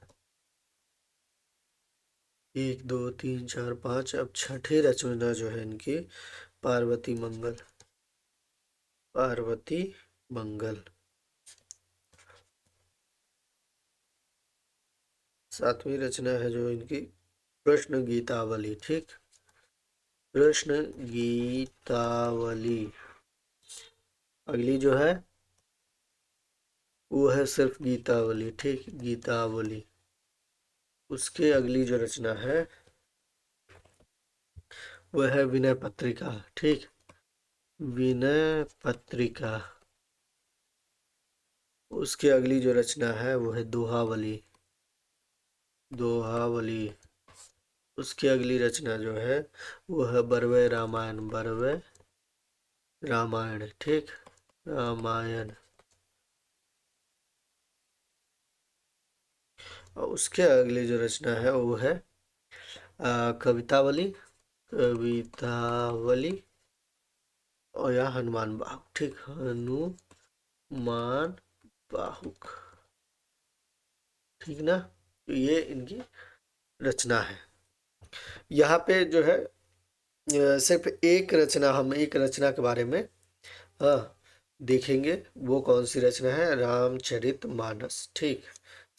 1 2 3 4 5। अब छठी रचना जो है इनकी पार्वती मंगल, पार्वती मंगल। 7वीं रचना है जो इनकी कृष्ण गीतावली, ठीक, कृष्ण गीतावली। अगली जो है वो है सिर्फ गीतावली, ठीक, गीतावली। उसके अगली जो रचना है वह है विनय पत्रिका, ठीक, विनय पत्रिका। उसके अगली जो रचना है वो है दोहावली, दोहावली। उसकी अगली रचना जो है वो है बरवे रामायण, बरवे रामायण, ठीक, रामायण। और उसके अगली जो रचना है वो है कवितावली, कवितावली। और या हनुमान बाहुक, ठीक, हनुमान बाहुक, ठीक ना। तो ये इनकी रचना है। यहाँ पे जो है सिर्फ हम एक रचना के बारे में देखेंगे। वो कौन सी रचना है, रामचरित मानस, ठीक।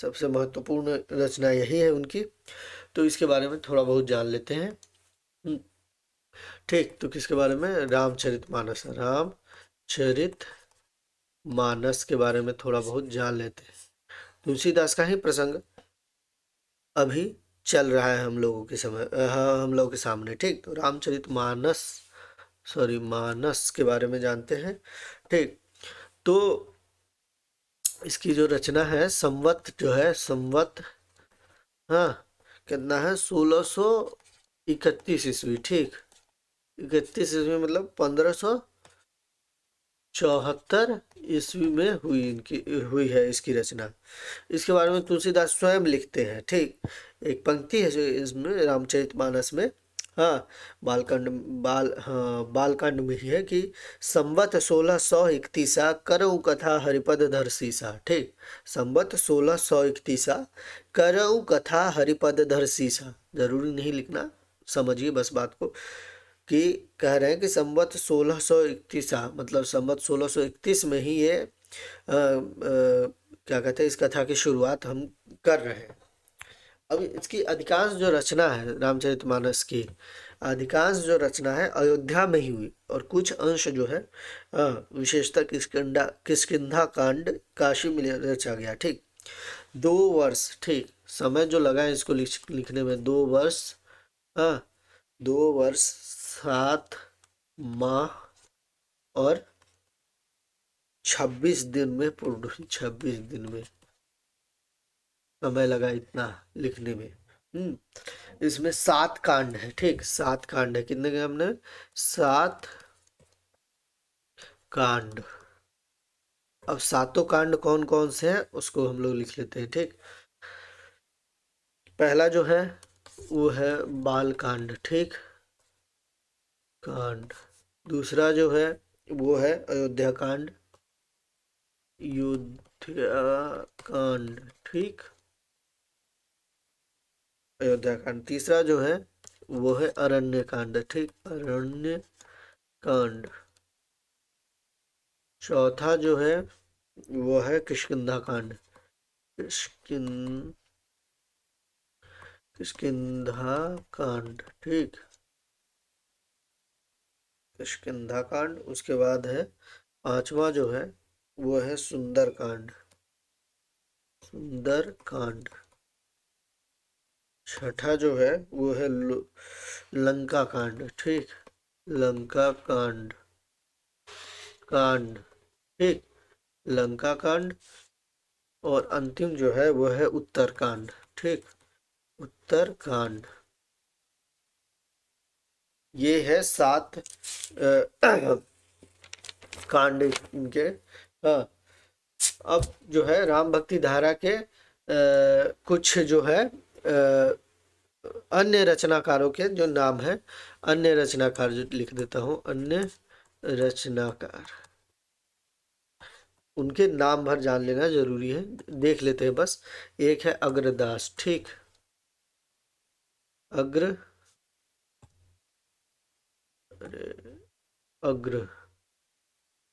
सबसे महत्वपूर्ण रचना यही है उनकी, तो इसके बारे में थोड़ा बहुत जान लेते हैं, ठीक। तो किसके बारे में, रामचरित मानस, रामचरित मानस के बारे में थोड़ा बहुत जान लेते हैं। तुलसीदास का ही प्रसंग अभी चल रहा है हम लोगों के समय, हाँ, हम लोगों के सामने। ठीक, तो रामचरितमानस, सॉरी, मानस के बारे में जानते हैं। ठीक, तो इसकी जो रचना है, संवत जो है, संवत, हाँ, कितना है, 1631 ईस्वी। ठीक, 31 ईस्वी मतलब 1574 ईस्वी में हुई है इसकी रचना। इसके बारे में तुलसीदास स्वयं लिखते हैं। ठीक, एक पंक्ति है जो इसमें रामचरितमानस में, हाँ, बालकांड में ही है कि संवत 1631 करऊ कथा हरिपद धर सीसा। ठीक, संवत 1631 करऊ कथा हरिपद धर सीसा, जरूरी नहीं लिखना, समझिए बस बात को, कि कह रहे हैं कि संवत 1631 मतलब संवत 1631 में ही ये क्या कहते हैं, इस कथा की शुरुआत हम कर रहे हैं। अब इसकी अधिकांश जो रचना है रामचरितमानस की, अधिकांश जो रचना है अयोध्या में ही हुई, और कुछ अंश जो है विशेषतः किष्किंधा कांड काशी में रचा गया। ठीक, 2 वर्ष, ठीक, समय जो लगा है इसको लिखने में 2 वर्ष, हाँ, 2 वर्ष 7 माह और 26 दिन में पूर्ण हुई। 26 दिन में समय लगा इतना लिखने में। इसमें 7 कांड है। ठीक, 7 कांड है। कितने के हमने, 7 कांड। अब 7 कांड कौन कौन से हैं उसको हम लोग लिख लेते हैं। ठीक, पहला जो है वो है बाल कांड। ठीक, कांड। दूसरा जो है वो है अयोध्या कांड, अयोध्या कांड। ठीक, अयोध्या कांड। तीसरा जो है वो है अरण्य कांड। ठीक, अरण्य कांड। चौथा जो है वो है किष्किंधा कांड, किष्किंधा कांड। ठीक, किष्किंधा कांड। उसके बाद है पांचवा जो है वो है सुंदर कांड, सुंदर कांड। छठा जो है वो है लंका कांड। ठीक, लंका कांड, कांड। ठीक, लंका कांड। और अंतिम जो है वो है उत्तर कांड। ठीक, उत्तर कांड। ये है 7 कांड इनके। हाँ, अब जो है राम भक्ति धारा के कुछ जो है अन्य रचनाकारों के जो नाम है, अन्य रचनाकार जो लिख देता हूँ, अन्य रचनाकार, उनके नाम भर जान लेना जरूरी है, देख लेते हैं बस। एक है अग्रदास। ठीक, अग्र, अग्र,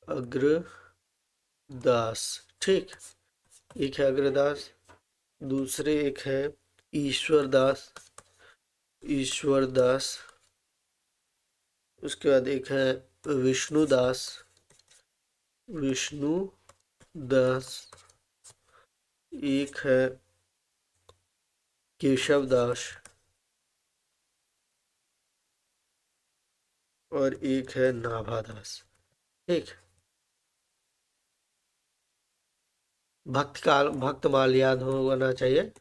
अग्रदास। ठीक, एक है अग्रदास। दूसरे एक है ईश्वरदास, ईश्वरदास। उसके बाद एक है विष्णुदास, विष्णुदास। एक है केशवदास, और एक है नाभादास। ठीक, भक्तमाल याद होना चाहिए,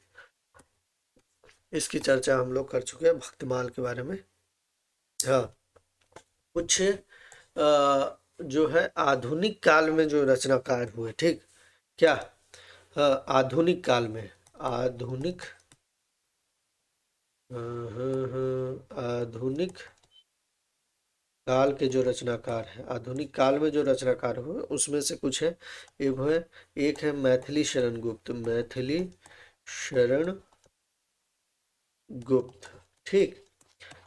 इसकी चर्चा हम लोग कर चुके हैं भक्तमाल के बारे में। हाँ, कुछ जो है आधुनिक काल में जो रचनाकार हुए। ठीक, क्या, हाँ, आधुनिक काल में, आधुनिक, आधुनिक काल के जो रचनाकार है, आधुनिक काल में जो रचनाकार हुए उसमें से कुछ है। एक है मैथिली शरण गुप्त, मैथिली शरण गुप्त। ठीक,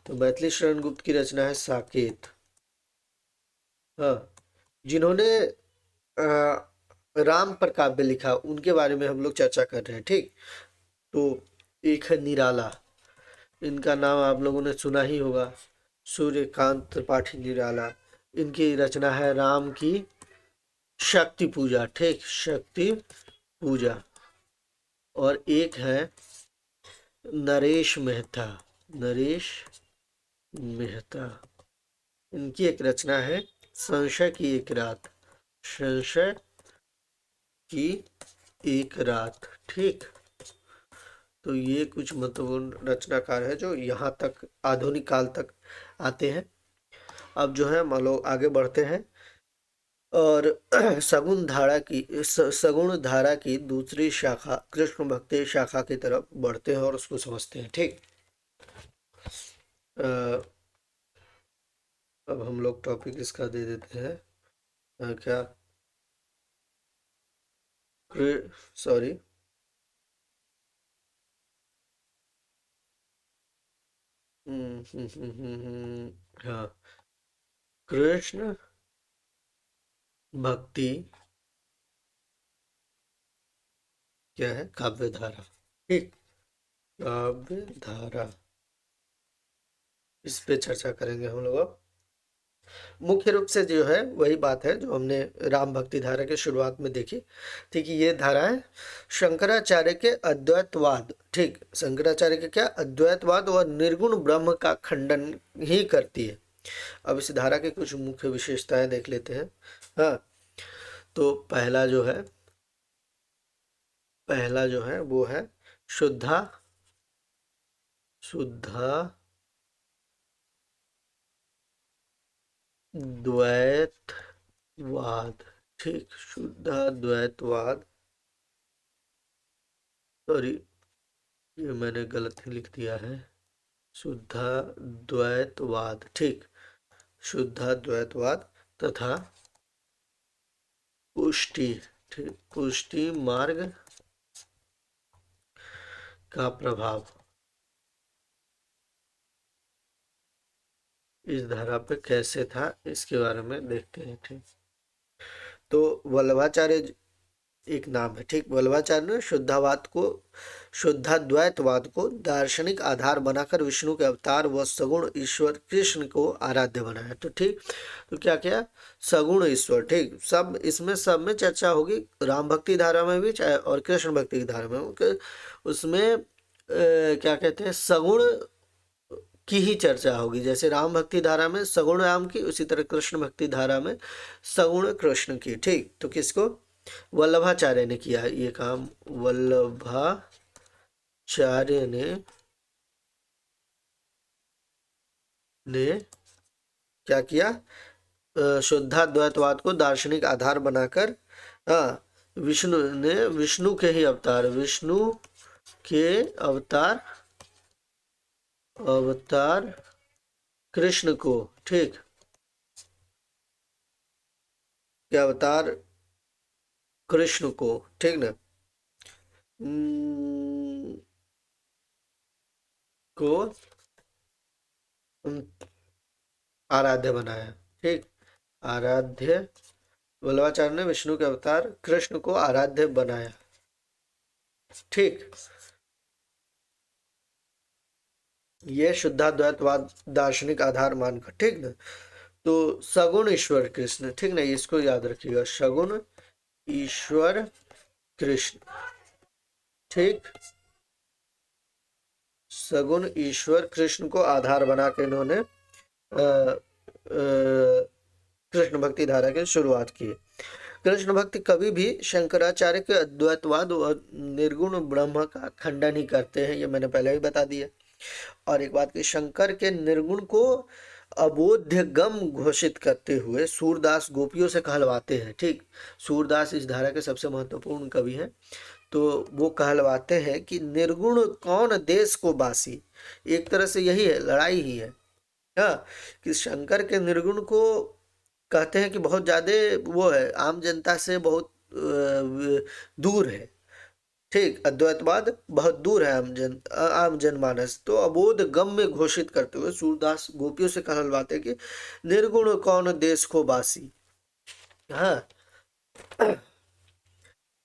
तो मैथिली शरण गुप्त की रचना है साकेत। हाँ, जिन्होंने राम पर काव्य लिखा उनके बारे में हम लोग चर्चा कर रहे हैं। ठीक, तो एक है निराला, इनका नाम आप लोगों ने सुना ही होगा, सूर्यकांत त्रिपाठी निराला। इनकी रचना है राम की शक्ति पूजा। ठीक, शक्ति पूजा। और एक है नरेश मेहता, नरेश मेहता, इनकी एक रचना है संशय की एक रात, संशय की एक रात। ठीक, तो ये कुछ महत्वपूर्ण रचनाकार है जो यहाँ तक आधुनिक काल तक आते हैं। अब जो है मान लो आगे बढ़ते हैं और सगुण धारा की दूसरी शाखा कृष्ण भक्ति शाखा की तरफ बढ़ते हैं और उसको समझते हैं। ठीक, अब हम लोग टॉपिक इसका दे देते हैं क्या, सॉरी, हाँ, कृष्ण भक्ति क्या है, काव्य धारा। ठीक, काव्य धारा, इस पे चर्चा करेंगे हम लोग। अब मुख्य रूप से जो है वही बात है जो हमने राम भक्ति धारा की शुरुआत में देखी। ठीक है, ये धारा है शंकराचार्य के अद्वैतवाद। ठीक, शंकराचार्य के क्या, अद्वैतवाद और निर्गुण ब्रह्म का खंडन ही करती है। अब इस धारा की कुछ मुख्य विशेषताएं देख लेते हैं। हाँ, तो पहला जो है वो है शुद्धा शुद्धा द्वैतवाद। ठीक, शुद्धाद्वैतवाद, सॉरी ये मैंने गलत ही लिख दिया है, शुद्धाद्वैतवाद। ठीक, शुद्धाद्वैतवाद तथा पुष्टि, ठीक, पुष्टि मार्ग का प्रभाव इस धारा पे कैसे था इसके बारे में देखते हैं। ठीक, तो वल्लभाचार्य एक नाम है। ठीक, वल्लभाचार्य ने शुद्धाद्वैतवाद को दार्शनिक आधार बनाकर विष्णु के अवतार व सगुण ईश्वर कृष्ण को आराध्य बनाया। तो ठीक, तो क्या क्या, सगुण ईश्वर। ठीक, सब में चर्चा होगी, राम भक्ति धारा में भी चाहे और कृष्ण भक्ति की धारा में, उसमें क्या कहते हैं, सगुण की ही चर्चा होगी। जैसे राम भक्ति धारा में सगुण राम की, उसी तरह कृष्ण भक्ति धारा में सगुण कृष्ण की। ठीक, तो किसको, वल्लभाचार्य ने किया ये काम। वल्लभाचार्य ने क्या किया, शुद्धाद्वैतवाद को दार्शनिक आधार बनाकर, हाँ, विष्णु के ही अवतार, विष्णु के अवतार कृष्ण को, ठीक, के अवतार कृष्ण को, ठीक ना, को आराध्य बनाया। ठीक, आराध्य, वल्लभाचार्य ने विष्णु के अवतार कृष्ण को आराध्य बनाया। ठीक, ये शुद्धाद्वैतवाद दार्शनिक आधार मानकर। ठीक ना, तो सगुण ईश्वर कृष्ण, ठीक ना, इसको याद रखिएगा, सगुण ईश्वर कृष्ण। ठीक, सगुण ईश्वर कृष्ण को आधार बना के इन्होंने कृष्ण भक्ति धारा की शुरुआत की। कृष्ण भक्ति कभी भी शंकराचार्य के अद्वैतवाद और निर्गुण ब्रह्म का खंडन ही करते हैं, ये मैंने पहले ही बता दिया। और एक बात की, शंकर के निर्गुण को अबोध्य गम घोषित करते हुए सूरदास गोपियों से कहलवाते हैं। ठीक, सूरदास इस धारा के सबसे महत्वपूर्ण कवि हैं। तो वो कहलवाते हैं कि निर्गुण कौन देश को बासी, एक तरह से यही है, लड़ाई ही है। हाँ, कि शंकर के निर्गुण को कहते हैं कि बहुत ज्यादा वो है, आम जनता से बहुत दूर है। ठीक, अद्वैतवाद बहुत दूर है आम जनमानस। तो अबोध गम में घोषित करते हुए सूरदास गोपियों से कहलवाते कि निर्गुण कौन देश को बासी। हाँ,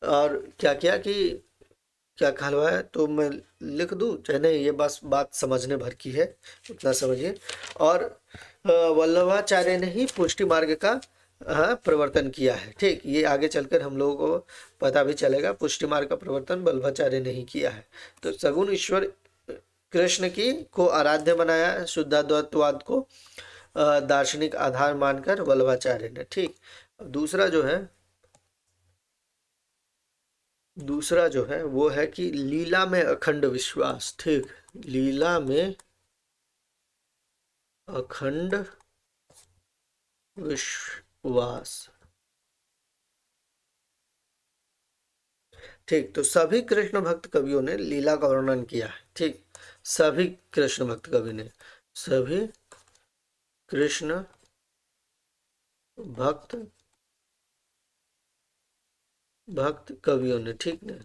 और क्या क्या कि क्या कहलवाया, तो मैं लिख दूं चाहे नहीं, ये बस बात समझने भर की है, उतना समझिए। और वल्लभाचार्य ने ही पुष्टि मार्ग का, हाँ, प्रवर्तन किया है। ठीक, ये आगे चलकर हम लोगों को पता भी चलेगा, पुष्टि मार्ग का प्रवर्तन वल्लभाचार्य ने ही किया है। तो सगुण ईश्वर कृष्ण की को आराध्य बनाया, शुद्धाद्वैतवाद को दार्शनिक आधार मानकर वल्लभाचार्य ने। ठीक। अब दूसरा जो है वो है कि लीला में अखंड विश्वास। ठीक। लीला में अखंड विश्वास। ठीक। तो सभी कृष्ण भक्त कवियों ने लीला का वर्णन किया है। ठीक। सभी कृष्ण भक्त कवि ने, सभी कृष्ण भक्त कवियों ने, ठीक ने,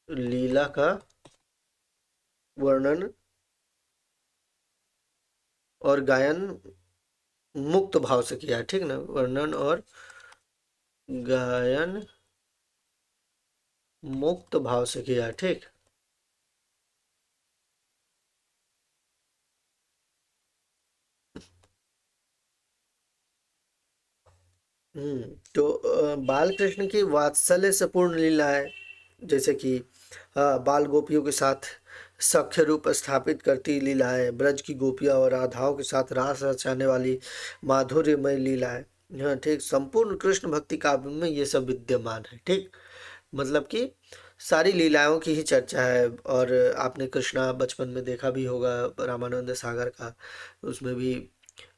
लीला का वर्णन और गायन मुक्त भाव से किया है। ठीक ना, वर्णन और गायन मुक्त भाव से किया है। ठीक। तो बाल कृष्ण की वात्सल्य से पूर्ण लीला है, जैसे कि बाल गोपियों के साथ सख्य रूप स्थापित करती लीलाएं, ब्रज की गोपियां और राधाओं के साथ रास रचाने वाली माधुर्यमय लीलाएं। हाँ ठीक, संपूर्ण कृष्ण भक्ति काव्य में ये सब विद्यमान है। ठीक। मतलब कि सारी लीलाओं की ही चर्चा है। और आपने कृष्णा बचपन में देखा भी होगा, रामानंद सागर का, उसमें भी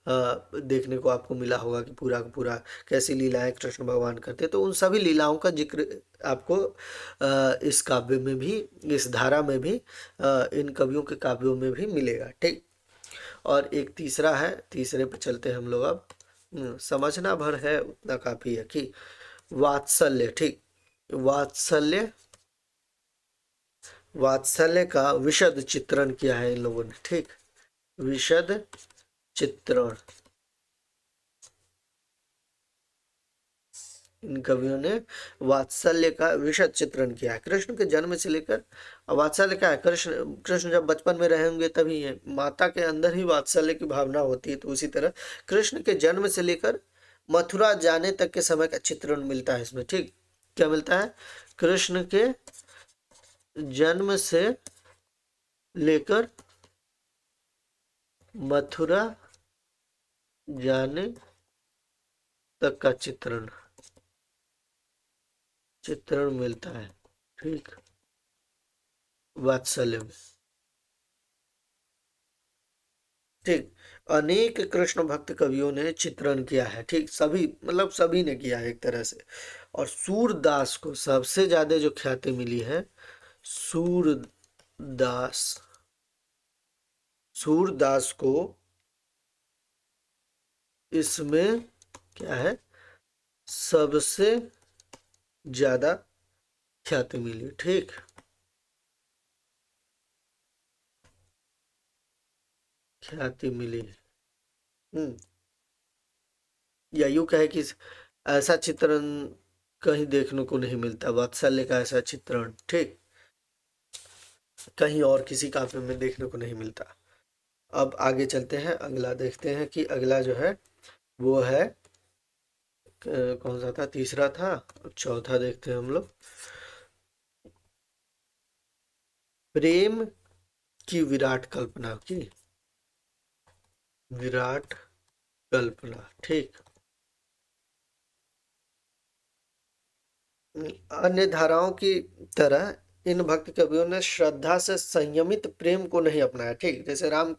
देखने को आपको मिला होगा कि पूरा का पूरा कैसी लीलाएं कृष्ण भगवान करते। तो उन सभी लीलाओं का जिक्र आपको इस काव्य में भी, इस धारा में भी, इन कवियों के काव्यों में भी मिलेगा। ठीक। और एक तीसरा है, तीसरे पे चलते हैं हम लोग अब। समझना भर है उतना काफी है कि वात्सल्य। ठीक। वात्सल्य, वात्सल्य का विशद चित्रण किया है इन लोगों ने। ठीक। विशद चित्रण इन कवियों ने वात्सल्य का विशद चित्रण किया है, कृष्ण के जन्म से लेकर। वात्सल्य क्या है? कृष्ण कृष्ण जब बचपन में रहेंगे तभी है, माता के अंदर ही वात्सल्य की भावना होती है। तो उसी तरह कृष्ण के जन्म से लेकर मथुरा जाने तक के समय का चित्रण मिलता है इसमें। ठीक। क्या मिलता है? कृष्ण के जन्म से लेकर मथुरा जाने तक का चित्रण मिलता है। ठीक। वात्सल्य में। ठीक। अनेक कृष्ण भक्त कवियों ने चित्रण किया है। ठीक। सभी, मतलब सभी ने किया है एक तरह से। और सूरदास को सबसे ज्यादा जो ख्याति मिली है, सूरदास, सूरदास को इसमें क्या है, सबसे ज्यादा ख्याति मिली। ठीक। ख्याति मिली। हम्म या यूं कहे कि ऐसा चित्रण कहीं देखने को नहीं मिलता, वात्सल्य का ऐसा चित्रण। ठीक। कहीं और किसी काव्य में देखने को नहीं मिलता। अब आगे चलते हैं, अगला देखते हैं कि अगला जो है वो है कौन सा था? तीसरा था। अब चौथा देखते हैं हम लोग, प्रेम की विराट कल्पना की। विराट कल्पना। ठीक। अन्य धाराओं की तरह इन भक्त कवियों ने श्रद्धा से संयमित प्रेम को नहीं अपनाया। ठीक। जैसे राम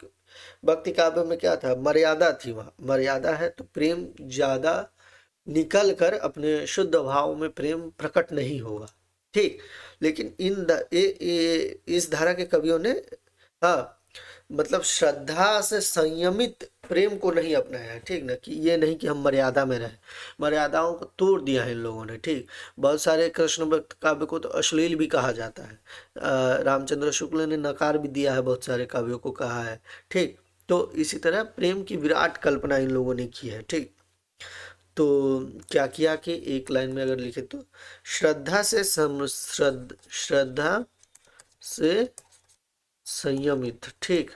भक्ति काव्य में क्या था? मर्यादा थी, वहां मर्यादा है तो प्रेम ज्यादा निकल कर अपने शुद्ध भाव में प्रेम प्रकट नहीं होगा। ठीक। लेकिन इस धारा के कवियों ने, हाँ, मतलब श्रद्धा से संयमित प्रेम को नहीं अपनाया है। ठीक ना, कि ये नहीं कि हम मर्यादा में रहे, मर्यादाओं को तोड़ दिया है इन लोगों ने। ठीक। बहुत सारे कृष्ण भक्त काव्य को तो अश्लील भी कहा जाता है। रामचंद्र शुक्ल ने नकार भी दिया है, बहुत सारे काव्यों को कहा है। ठीक। तो इसी तरह प्रेम की विराट कल्पना इन लोगों ने की है। ठीक। तो क्या किया कि एक लाइन में अगर लिखे तो, श्रद्धा से संयमित। ठीक।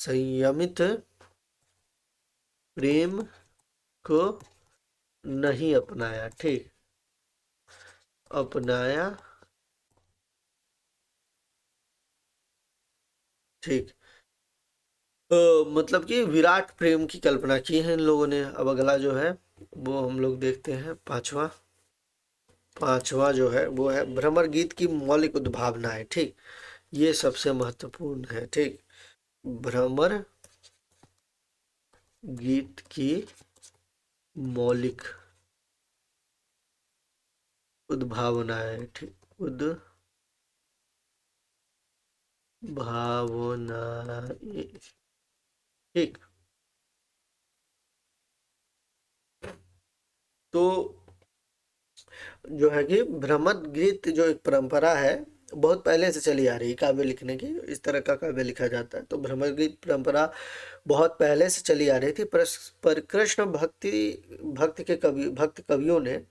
संयमित प्रेम को नहीं अपनाया। ठीक। अपनाया ठीक। मतलब कि विराट प्रेम की कल्पना की है इन लोगों ने। अब अगला जो है वो हम लोग देखते हैं, पांचवा। पांचवा जो है वो है भ्रमर गीत की मौलिक उद्भावना है। ठीक, ये सबसे महत्वपूर्ण है। ठीक, भ्रमर गीत की मौलिक उद्भावना है। ठीक, उद्भावना। ठीक, तो जो है कि भ्रमर गीत जो एक परंपरा है, बहुत पहले से चली आ रही है काव्य लिखने की। इस तरह का काव्य लिखा जाता है, तो भ्रमर गीत परंपरा बहुत पहले से चली आ रही थी। पर कृष्ण भक्ति के भक्त कवियों ने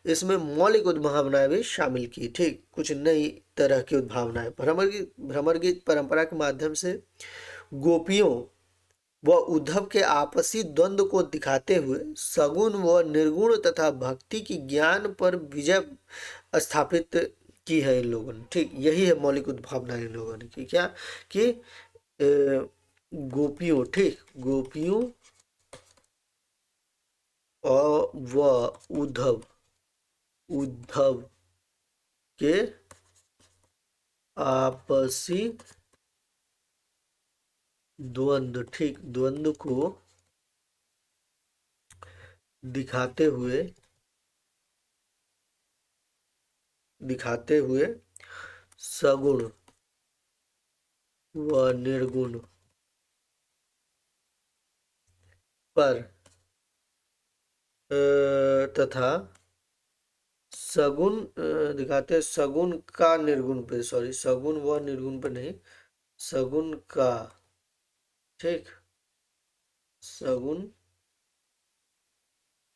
इसमें मौलिक उद्भावनाएं भी शामिल की। ठीक, कुछ नई तरह की उद्भावनाएं भ्रमर गीत परंपरा के माध्यम से गोपियों व उद्धव के आपसी द्वंद्व को दिखाते हुए सगुण व निर्गुण तथा भक्ति की ज्ञान पर विजय स्थापित की है इन लोगों ने। ठीक, यही है मौलिक उद्भावना इन लोगों ने की। क्या कि गोपियों, ठीक, गोपियों और व उद्धव उद्धव के आपसी द्वंद्व, ठीक, द्वंद्व को दिखाते हुए सगुण व निर्गुण पर तथा सगुण का निर्गुण पे, सॉरी, सगुण व निर्गुण पे नहीं, सगुण का, ठीक, सगुण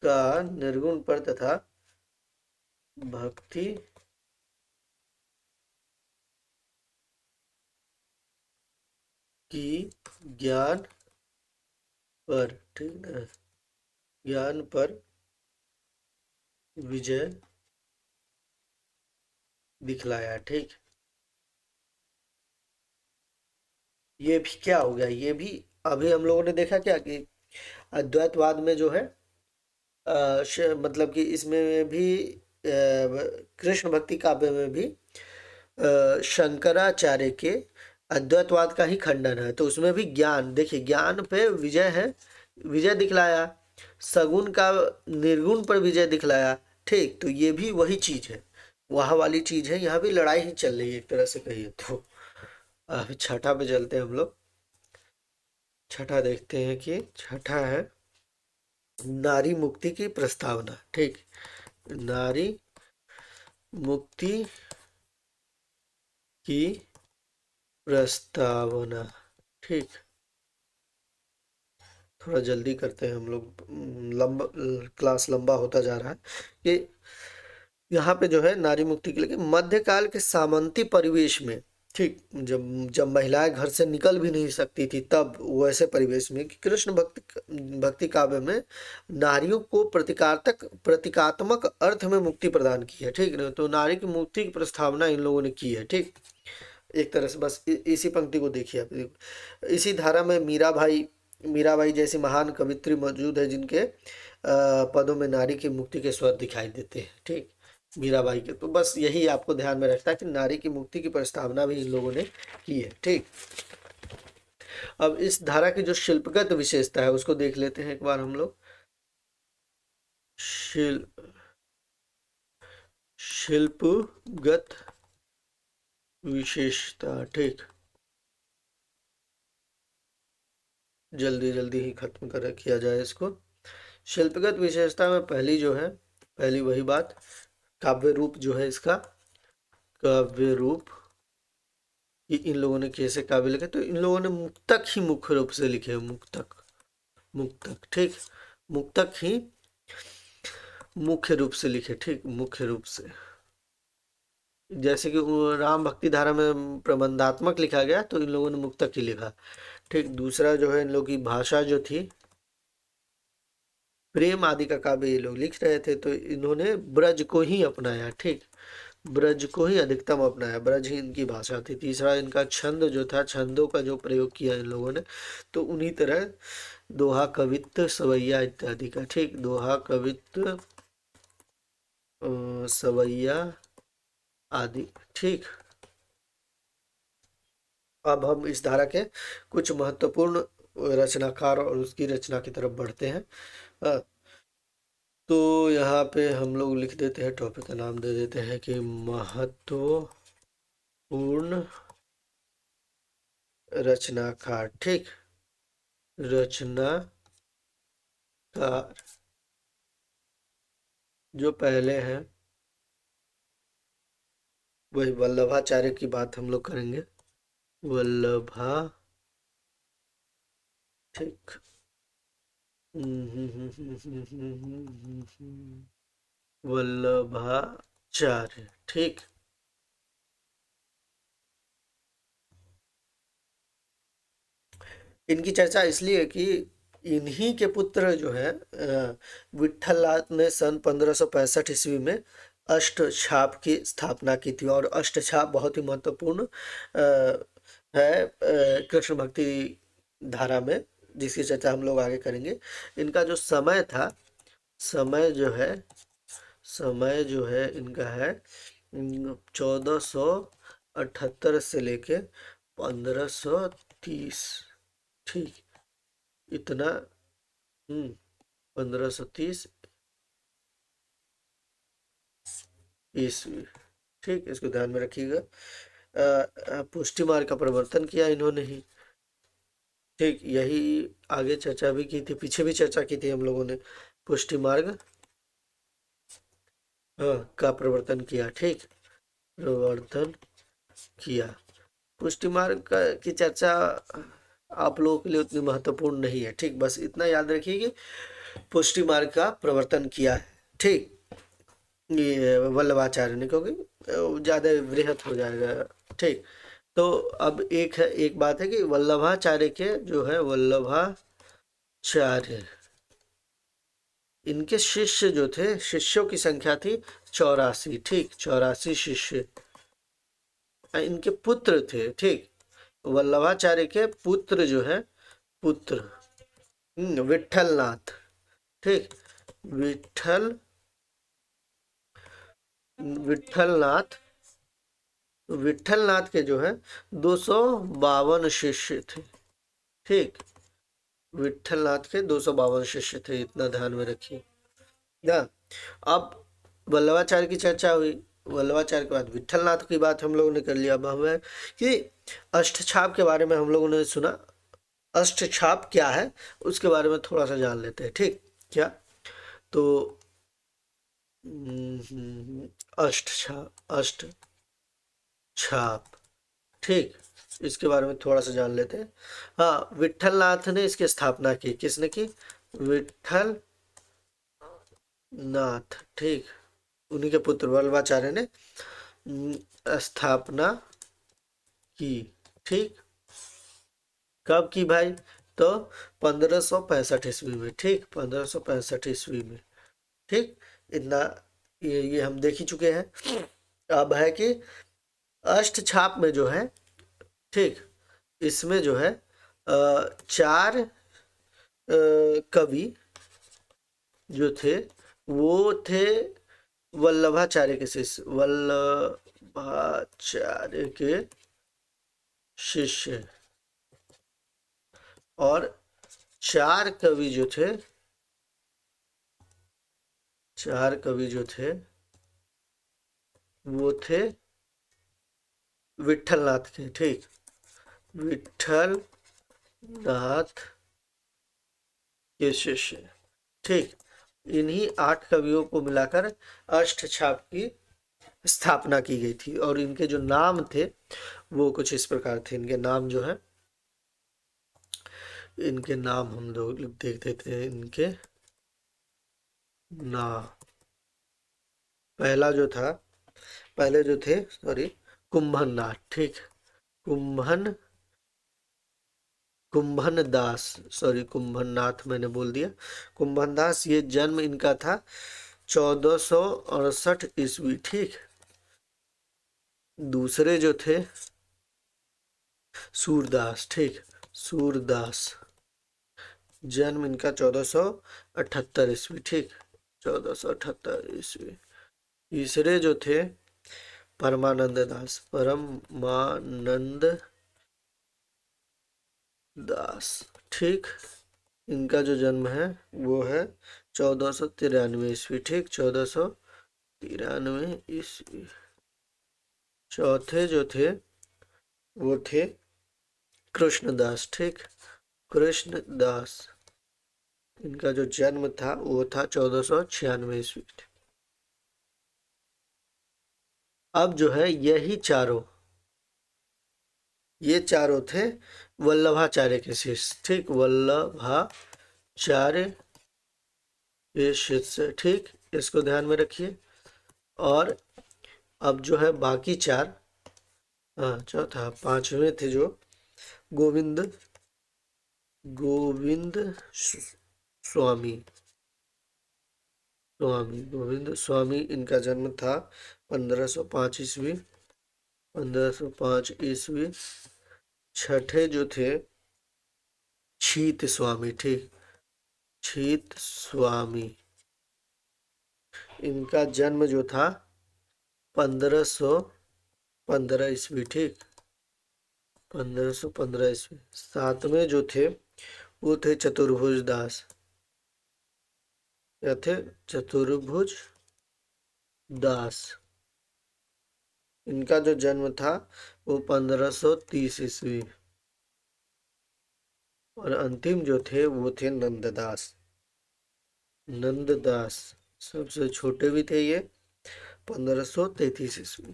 का निर्गुण पर तथा भक्ति की ज्ञान पर, ठीक है, ज्ञान पर विजय दिखलाया। ठीक, ये भी क्या हो गया, ये भी अभी हम लोगों ने देखा क्या कि अद्वैतवाद में जो है मतलब कि इसमें भी कृष्ण भक्ति काव्य में भी शंकराचार्य के अद्वैतवाद का ही खंडन है। तो उसमें भी ज्ञान, देखिए, ज्ञान पे विजय है, विजय दिखलाया, सगुण का निर्गुण पर विजय दिखलाया। ठीक, तो ये भी वही चीज है, वहाँ वाली चीज है। यहाँ भी लड़ाई ही चल रही है एक तरह से कहिए तो। अभी छठा पे चलते हैं हम लोग। छठा देखते हैं कि छठा है नारी मुक्ति की प्रस्तावना। ठीक, नारी मुक्ति की प्रस्तावना। ठीक, थोड़ा जल्दी करते हैं हम लोग, लंबा, क्लास लंबा होता जा रहा है। कि यहाँ पे जो है नारी मुक्ति के लिए मध्यकाल के सामंती परिवेश में, ठीक, जब जब महिलाएं घर से निकल भी नहीं सकती थी, तब वैसे परिवेश में कि कृष्ण भक्ति काव्य में नारियों को प्रतीकात्मक अर्थ में मुक्ति प्रदान की है। ठीक ना, तो नारी की मुक्ति की प्रस्तावना इन लोगों ने की है। ठीक, एक तरह से बस इसी पंक्ति को देखिए आप। इसी धारा में मीराबाई जैसी महान कवित्री मौजूद है, जिनके पदों में नारी की मुक्ति के स्वर दिखाई देते हैं। ठीक, मीराबाई के, तो बस यही आपको ध्यान में रखता है कि नारी की मुक्ति की प्रस्तावना भी इन लोगों ने की है। ठीक, अब इस धारा की जो शिल्पगत विशेषता है उसको देख लेते हैं एक बार हम लोग। शिल शिल्पगत विशेषता। ठीक, जल्दी जल्दी ही खत्म कर किया जाए इसको। शिल्पगत विशेषता में पहली जो है, पहली वही बात, काव्य रूप जो है इसका, काव्य रूप, कि इन लोगों ने कैसे काव्य लिखे, तो इन लोगों ने मुक्तक ही मुख्य रूप से लिखे, मुक्तक, मुक्तक, ठीक, मुक्तक ही मुख्य रूप से लिखे। ठीक, मुख्य रूप से, जैसे कि राम भक्ति धारा में प्रबंधात्मक लिखा गया, तो इन लोगों ने मुक्तक ही लिखा। ठीक, दूसरा जो है इन लोगों की भाषा जो थी, प्रेम आदि का काव्य ये लोग लिख रहे थे, तो इन्होंने ब्रज को ही अपनाया। ठीक, ब्रज को ही अधिकतम अपनाया, ब्रज ही इनकी भाषा थी। तीसरा इनका छंद जो था, छंदों का जो प्रयोग किया इन लोगों ने, तो उन्हीं तरह दोहा, कवित्त, सवैया इत्यादि का। ठीक, दोहा, कवित्त, सवैया आदि। ठीक, अब हम इस धारा के कुछ महत्वपूर्ण रचनाकार और उसकी रचना की तरफ बढ़ते हैं। अ, तो यहाँ पे हम लोग लिख देते हैं, टॉपिक का नाम दे देते हैं कि महत्वपूर्ण रचनाकार। ठीक, रचनाकार जो पहले हैं, वही वल्लभाचार्य की बात हम लोग करेंगे। वल्लभा, ठीक, वल्लभाचार्य। ठीक, इनकी चर्चा इसलिए कि इन्हीं के पुत्र जो है विट्ठलनाथ ने सन 1565 ईस्वी में अष्टछाप की स्थापना की थी। और अष्टछाप बहुत ही महत्वपूर्ण है कृष्ण भक्ति धारा में, जिसकी चर्चा हम लोग आगे करेंगे। इनका जो समय था, समय जो है, समय जो है इनका है 1478 से लेके 1530। ठीक, इतना 1530 ईस्वी। ठीक, इसको ध्यान में रखिएगा। पुष्टि मार्ग का प्रवर्तन किया इन्होंने ही। ठीक, यही आगे चर्चा भी की थी, पीछे भी चर्चा की थी हम लोगों ने। पुष्टि मार्ग, हाँ, का प्रवर्तन किया। ठीक, प्रवर्तन किया। पुष्टि मार्ग की चर्चा आप लोगों के लिए उतनी महत्वपूर्ण नहीं है। ठीक, बस इतना याद रखिए कि पुष्टि मार्ग का प्रवर्तन किया है। ठीक, ये वल्लभाचार्य ने, क्योंकि ज़्यादा वृहत हो जाएगा। ठीक, तो अब एक बात है कि वल्लभाचार्य के जो है, वल्लभाचार्य, इनके शिष्य जो थे, शिष्यों की संख्या थी 84। ठीक, 84 शिष्य। इनके पुत्र थे। ठीक, वल्लभाचार्य के पुत्र जो है, पुत्र विट्ठलनाथ। ठीक, विट्ठल विट्ठलनाथ, विट्ठलनाथ के जो है 252 शिष्य थे। ठीक, विट्ठलनाथ के 252 शिष्य थे, इतना ध्यान में रखिए ना। अब वल्लभाचार्य की चर्चा हुई, वल्लभाचार्य के बाद विट्ठलनाथ की बात हम लोगों ने कर लिया। अब हमें कि अष्टछाप के बारे में हम लोगों ने सुना, अष्टछाप क्या है उसके बारे में थोड़ा सा जान लेते हैं। ठीक, क्या, तो अष्ट छाप। ठीक, इसके बारे में थोड़ा सा जान लेते हैं। हाँ, विट्ठलनाथ ने इसकी स्थापना की। किसने की? विट्ठल नाथ। ठीक, उन्हीं के पुत्र वल्लभाचार्य ने स्थापना की। ठीक, कब की भाई? तो 1565 ईस्वी में। ठीक, 1565 ईस्वी में। ठीक, इतना ये हम देख ही चुके हैं। अब है कि अष्टछाप में जो है, ठीक, इसमें जो है चार कवि जो थे, वो थे वल्लभाचार्य के शिष्य, वल्लभाचार्य के शिष्य। और चार कवि जो थे, चार कवि जो थे वो थे विट्ठलनाथ के। ठीक, विट्ठलनाथ के शिष्य। ठीक, इन्हीं 8 कवियों को मिलाकर अष्टछाप की स्थापना की गई थी। और इनके जो नाम थे वो कुछ इस प्रकार थे। इनके नाम जो है, इनके नाम हम लोग देख देते हैं। इनके नाम, पहला जो था, पहले जो थे, सॉरी, कुंभननाथ। ठीक, कुंभन कुंभन दास, सॉरी, कुंभननाथ मैंने बोल दिया, कुंभन दास। ये जन्म इनका था 1468 ईस्वी। ठीक, दूसरे जो थे सूरदास, ठीक, सूरदास, जन्म इनका 1478 ईस्वी, ठीक, 1478 ईस्वी। तीसरे जो थे परमानंद दास, परमानंद दास, ठीक, इनका जो जन्म है वो है 1493 ईस्वी, ठीक, 1493 ईस्वी। चौथे जो थे वो थे कृष्णदास, ठीक, कृष्णदास, इनका जो जन्म था वो था 1496 ईस्वी। अब जो है ये चारों थे वल्लभाचार्य के शिष्य, ठीक, वल्लभाचार्य के शिष्य, ठीक, इसको ध्यान में रखिए। और अब जो है बाकी चार, हाँ चौथा, पांचवें थे जो गोविंद गोविंद स्वामी, गोविंद स्वामी, इनका जन्म था 1505 ईस्वी, 1505 ईस्वी। छठे जो थे छीत स्वामी, ठीक, छीत स्वामी, इनका जन्म जो था 1515 ईस्वी, ठीक, 1515 ईस्वी। सातवें जो थे वो थे चतुर्भुज दास, क्या थे? चतुर्भुज दास, इनका जो जन्म था वो 1530 ईस्वी। और अंतिम जो थे वो थे नंददास, नंददास सबसे छोटे भी थे ये, 1533 ईस्वी।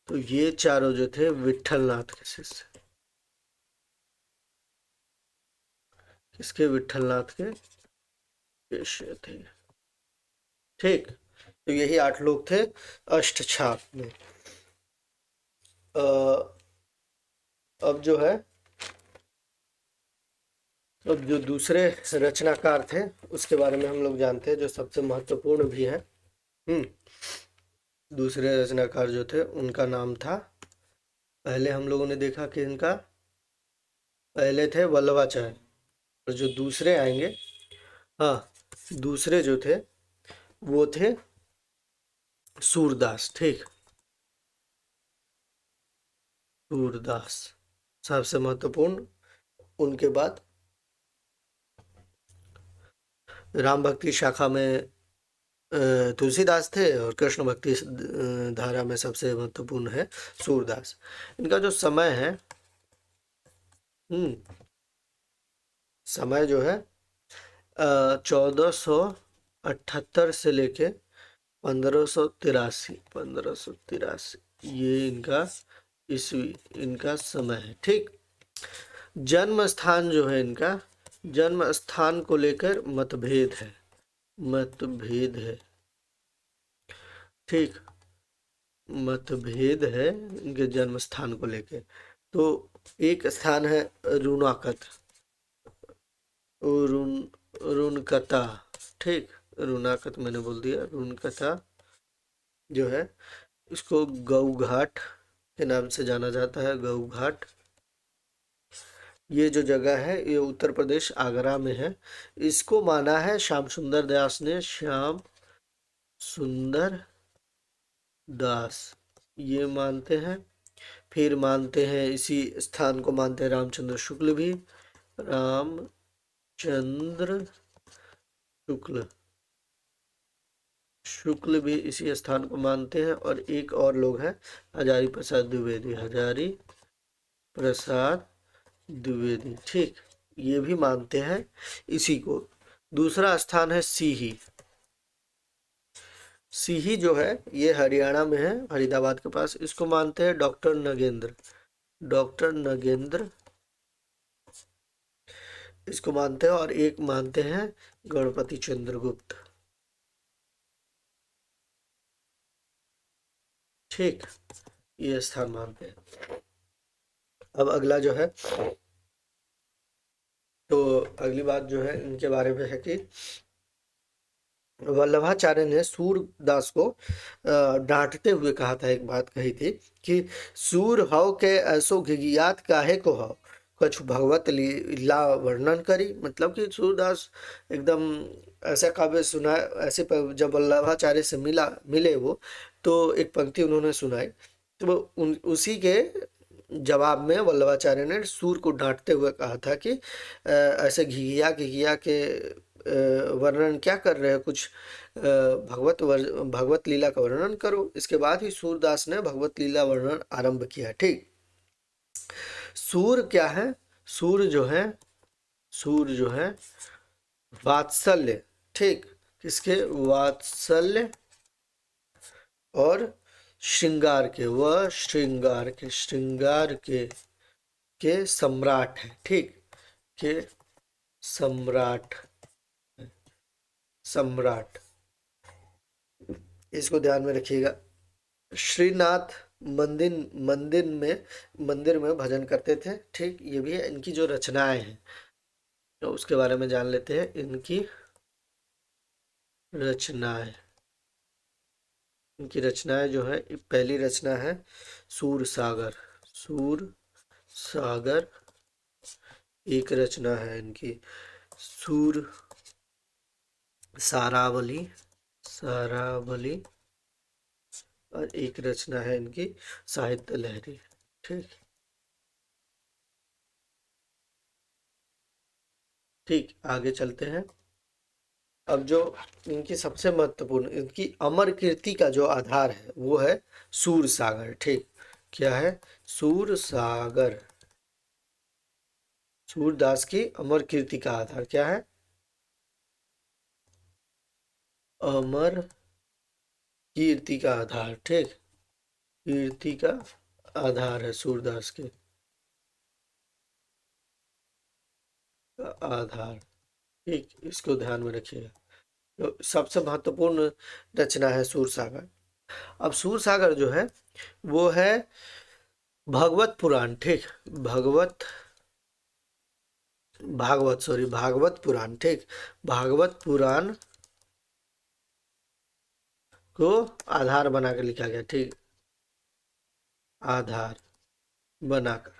तो ये चारों जो थे विठलनाथ के शिष्य, किसके? विठलनाथ के शिष्य थे, ठीक। तो यही 8 लोग थे अष्टछाप में। अब जो है, अब जो दूसरे रचनाकार थे उसके बारे में हम लोग जानते हैं, जो सबसे महत्वपूर्ण भी है। दूसरे रचनाकार जो थे उनका नाम था, पहले हम लोगों ने देखा कि इनका पहले थे वल्लभाचार्य, और जो दूसरे आएंगे, हाँ, दूसरे जो थे वो थे सूरदास, ठीक, सूरदास सबसे महत्वपूर्ण। उनके बाद राम भक्ति शाखा में तुलसीदास थे, और कृष्ण भक्ति धारा में सबसे महत्वपूर्ण है सूरदास। इनका जो समय है, समय जो है 1478 से लेके 1583, ये इनका ईस्वी, इनका समय है, ठीक। जन्म स्थान जो है इनका, जन्म स्थान को लेकर मतभेद है, मतभेद है, ठीक, मतभेद है इनके जन्म स्थान को लेकर। तो एक स्थान है रुनाकत, रुनकता, ठीक, रुनाकत मैंने बोल दिया, रुनकता जो है इसको गऊ घाट के नाम से जाना जाता है, गऊ घाट। ये जो जगह है ये उत्तर प्रदेश आगरा में है। इसको माना है श्याम सुंदर दास ने, श्याम सुंदर दास ये मानते हैं। फिर मानते हैं इसी स्थान को मानते हैं रामचंद्र शुक्ल भी, रामचंद्र शुक्ल, शुक्ल भी इसी स्थान को मानते हैं। और एक और लोग हैं हजारी प्रसाद द्विवेदी, हजारी प्रसाद द्विवेदी, ठीक, ये भी मानते हैं इसी को। दूसरा स्थान है सीही, सीही जो है ये हरियाणा में है, फरीदाबाद के पास। इसको मानते हैं डॉक्टर नगेंद्र, डॉक्टर नगेंद्र इसको मानते हैं। और एक मानते हैं गणपति चंद्रगुप्त, ठीक, ये स्थान मानते हैं। अब अगला जो है, तो अगली बात जो है इनके बारे में है कि वल्लभाचार्य ने सूरदास को डांटते हुए कहा था, एक बात कही थी कि सूर हव के ऐसो घिघियात काहे को हव, कछु भगवत लीला वर्णन करी। मतलब कि सूरदास एकदम ऐसा काव्य सुना, ऐसे जब वल्लभाचार्य से मिले वो, तो एक पंक्ति उन्होंने सुनाई, तो उसी के जवाब में वल्लभाचार्य ने सूर को डांटते हुए कहा था कि ऐसे घिघिया घिघिया के वर्णन क्या कर रहे हो, कुछ भगवत लीला का वर्णन करो। इसके बाद ही सूरदास ने भगवत लीला वर्णन आरंभ किया। ठीक, सूर क्या है? सूर जो है, सूर जो है वात्सल्य, ठीक, किसके? वात्सल्य और श्रृंगार के, वह श्रृंगार के सम्राट है। ठीक, के सम्राट, सम्राट, इसको ध्यान में रखिएगा। श्रीनाथ मंदिर मंदिर में भजन करते थे। ठीक, ये भी है, इनकी जो रचनाएं हैं तो उसके बारे में जान लेते हैं। इनकी रचनाएं, इनकी रचनाएं जो है, पहली रचना है सूर सागर। सूर सागर एक रचना है इनकी। सूर सारावली, सारावली, और एक रचना है इनकी साहित्य लहरी। ठीक, ठीक, आगे चलते हैं। अब जो इनकी सबसे महत्वपूर्ण, इनकी अमर कीर्ति का जो आधार है वो है सूर सागर। ठीक, क्या है? सूर सागर। सूरदास की अमर कीर्ति का आधार क्या है? अमर कीर्ति का आधार। ठीक, कीर्ति का आधार है सूरदास के आधार। ठीक, इसको ध्यान में रखिएगा। तो सबसे महत्वपूर्ण रचना है सूर सागर। अब सूर सागर जो है वो है भगवत पुराण। ठीक, भागवत पुराण। ठीक, भागवत पुराण को आधार बनाकर लिखा गया। ठीक, आधार बनाकर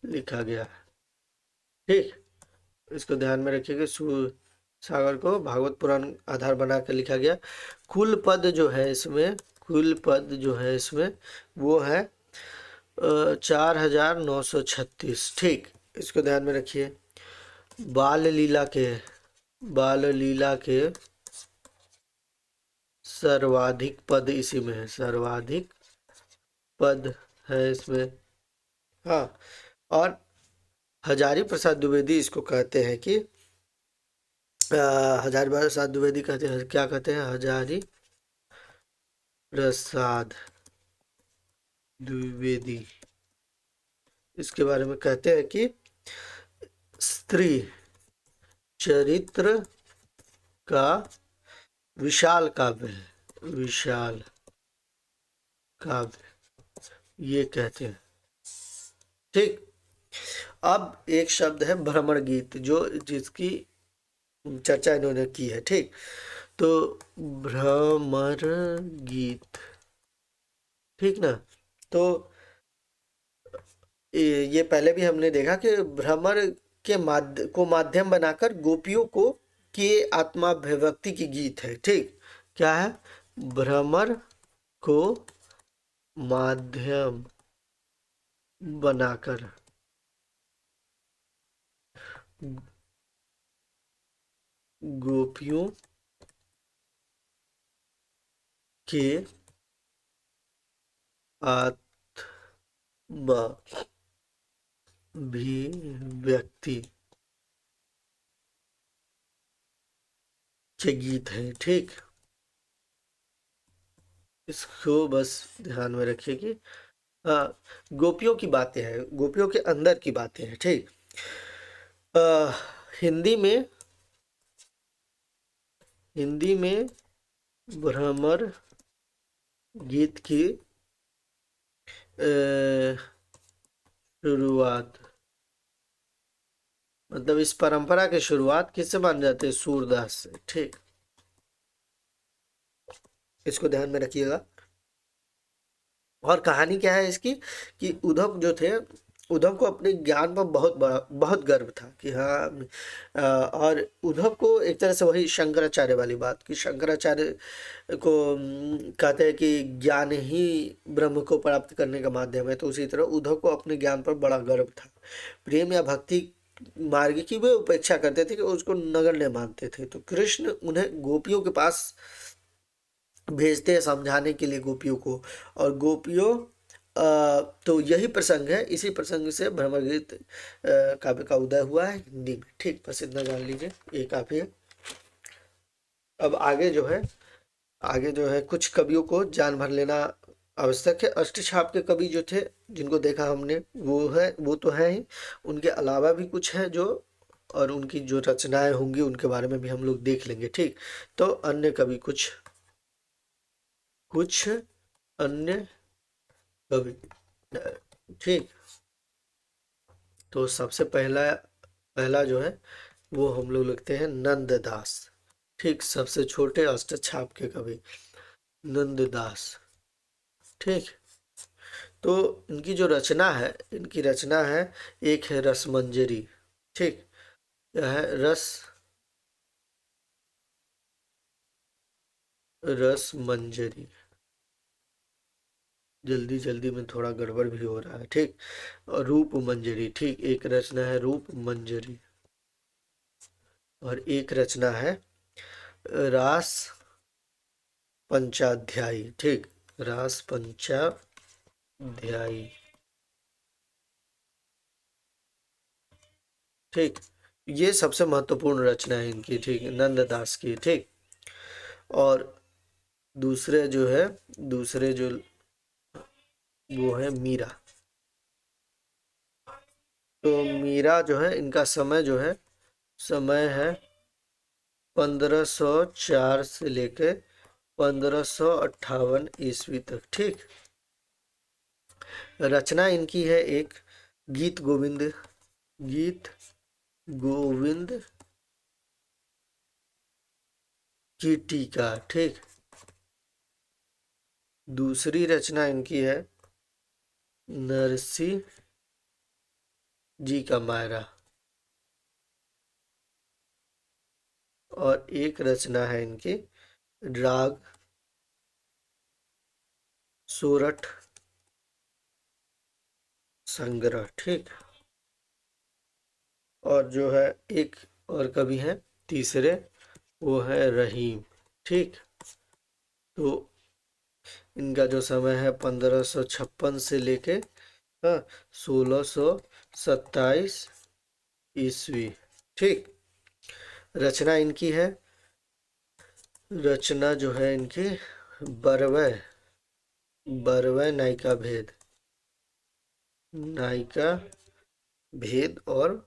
लिखा गया। ठीक, इसको ध्यान में रखिएगा। सूर सागर को भागवत पुराण आधार बनाकर लिखा गया। कुल पद जो है इसमें, कुल पद जो है इसमें वो है 4936। ठीक, इसको ध्यान में रखिए। बाल लीला के, बाल लीला के सर्वाधिक पद इसी में है, सर्वाधिक पद है इसमें। हाँ, और हजारी प्रसाद द्विवेदी इसको कहते हैं कि हजारी प्रसाद द्विवेदी कहते हैं, क्या कहते हैं? हजारी प्रसाद द्विवेदी इसके बारे में कहते हैं कि स्त्री चरित्र का विशाल काव्य है, विशाल काव्य ये कहते हैं। ठीक, अब एक शब्द है भ्रमर गीत, जो जिसकी चर्चा इन्होंने की है। ठीक, तो भ्रमर गीत, ठीक ना? तो ये पहले भी हमने देखा कि भ्रमर के माध्यम बनाकर गोपियों को के आत्माभिव्यक्ति की गीत है। ठीक, क्या है? भ्रमर को माध्यम बनाकर गोपियों के आत्माभिव्यक्ति के गीत हैं। ठीक, इसको बस ध्यान में रखिए कि हाँ, गोपियों की बातें हैं, गोपियों के अंदर की बातें हैं। ठीक, अ, हिंदी में, हिंदी में भ्रमर गीत की शुरुआत मतलब इस परंपरा की शुरुआत किससे मान जाते हैं? सूरदास से। ठीक, इसको ध्यान में रखिएगा। और कहानी क्या है इसकी कि उद्धव जो थे, उद्धव को अपने ज्ञान पर बहुत गर्व था कि हाँ। और उद्धव को एक तरह से वही शंकराचार्य वाली बात कि शंकराचार्य को कहते हैं कि ज्ञान ही ब्रह्म को प्राप्त करने का माध्यम है, तो उसी तरह उद्धव को अपने ज्ञान पर बड़ा गर्व था। प्रेम या भक्ति मार्ग की वे उपेक्षा करते थे कि उसको नगण्य मानते थे। तो कृष्ण उन्हें गोपियों के पास भेजते हैं समझाने के लिए गोपियों को। और गोपियों तो यही प्रसंग है, इसी प्रसंग से भ्रमर गीत काव्य का उदय हुआ है हिंदी में। ठीक, बस इतना जान लीजिए, ये काफी है। अब आगे जो है कुछ कवियों को जान भर लेना आवश्यक है। अष्टछाप के कवि जो थे, जिनको देखा हमने, वो तो है ही। उनके अलावा भी कुछ है जो, और उनकी जो रचनाएं होंगी उनके बारे में भी हम लोग देख लेंगे। ठीक, तो अन्य कवि कुछ अन्य कवि। ठीक, तो सबसे पहला पहला जो है वो हम लोग लिखते हैं नंददास। ठीक, सबसे छोटे अष्टछाप के कवि नंददास। ठीक, तो इनकी रचना है, एक है रसमंजरी। ठीक, यह है रस मंजरी। जल्दी जल्दी में थोड़ा गड़बड़ भी हो रहा है। ठीक, और रूप मंजरी। ठीक, एक रचना है रूप मंजरी, और एक रचना है रास पंचाध्यायी। ठीक, रास पंचाध्यायी। ठीक, ये सबसे महत्वपूर्ण रचना है इनकी। ठीक, नंददास की। ठीक, और दूसरे जो वो है मीरा। तो मीरा जो है, इनका समय है 1504 से लेके 1558 ईस्वी तक। ठीक, रचना इनकी है एक गीत गोविंद की टीका। ठीक, दूसरी रचना इनकी है नरसी जी का मायरा, और एक रचना है इनकी राग सोरठ संग्रह। ठीक, और जो है एक और कवि है तीसरे, वो है रहीम। ठीक, तो इनका जो समय है 1556 से लेके 1627 ईस्वी। ठीक, रचना इनकी है, रचना जो है इनकी बरवय बरवय नायिका भेद, और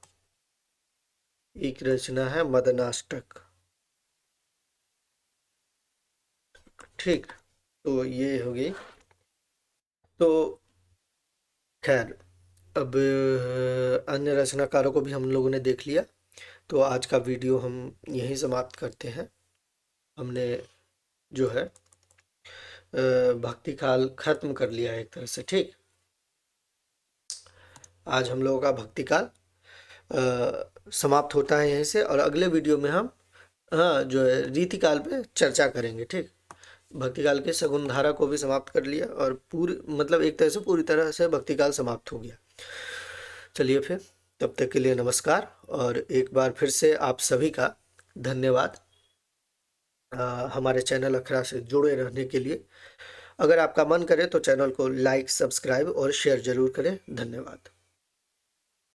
एक रचना है मदनाष्टक। ठीक, तो ये हो गई। तो खैर, अब अन्य रचनाकारों को भी हम लोगों ने देख लिया, तो आज का वीडियो हम यहीं समाप्त करते हैं। हमने जो है भक्ति काल खत्म कर लिया है एक तरह से। ठीक, आज हम लोगों का भक्ति काल समाप्त होता है यहीं से, और अगले वीडियो में हम जो है रीति काल पे चर्चा करेंगे। ठीक, भक्ति काल के सगुण धारा को भी समाप्त कर लिया, और पूरी मतलब एक तरह से पूरी तरह से भक्ति काल समाप्त हो गया। चलिए फिर, तब तक के लिए नमस्कार, और एक बार फिर से आप सभी का धन्यवाद हमारे चैनल अखरा से जुड़े रहने के लिए। अगर आपका मन करे तो चैनल को लाइक, सब्सक्राइब और शेयर जरूर करें। धन्यवाद।